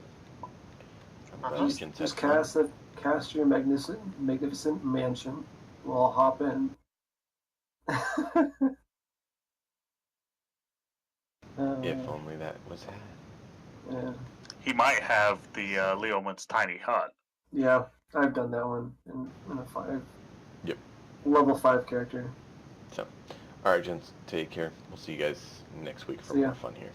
I'm glad Agents Just had fun. cast your magnificent mansion. We'll all hop in. If only that was had. Yeah. He might have the Leomund's tiny hut. Yeah, I've done that one in a 5. Yep. Level 5 character. So, alright, gents, take care. We'll see you guys next week for See ya. more fun here.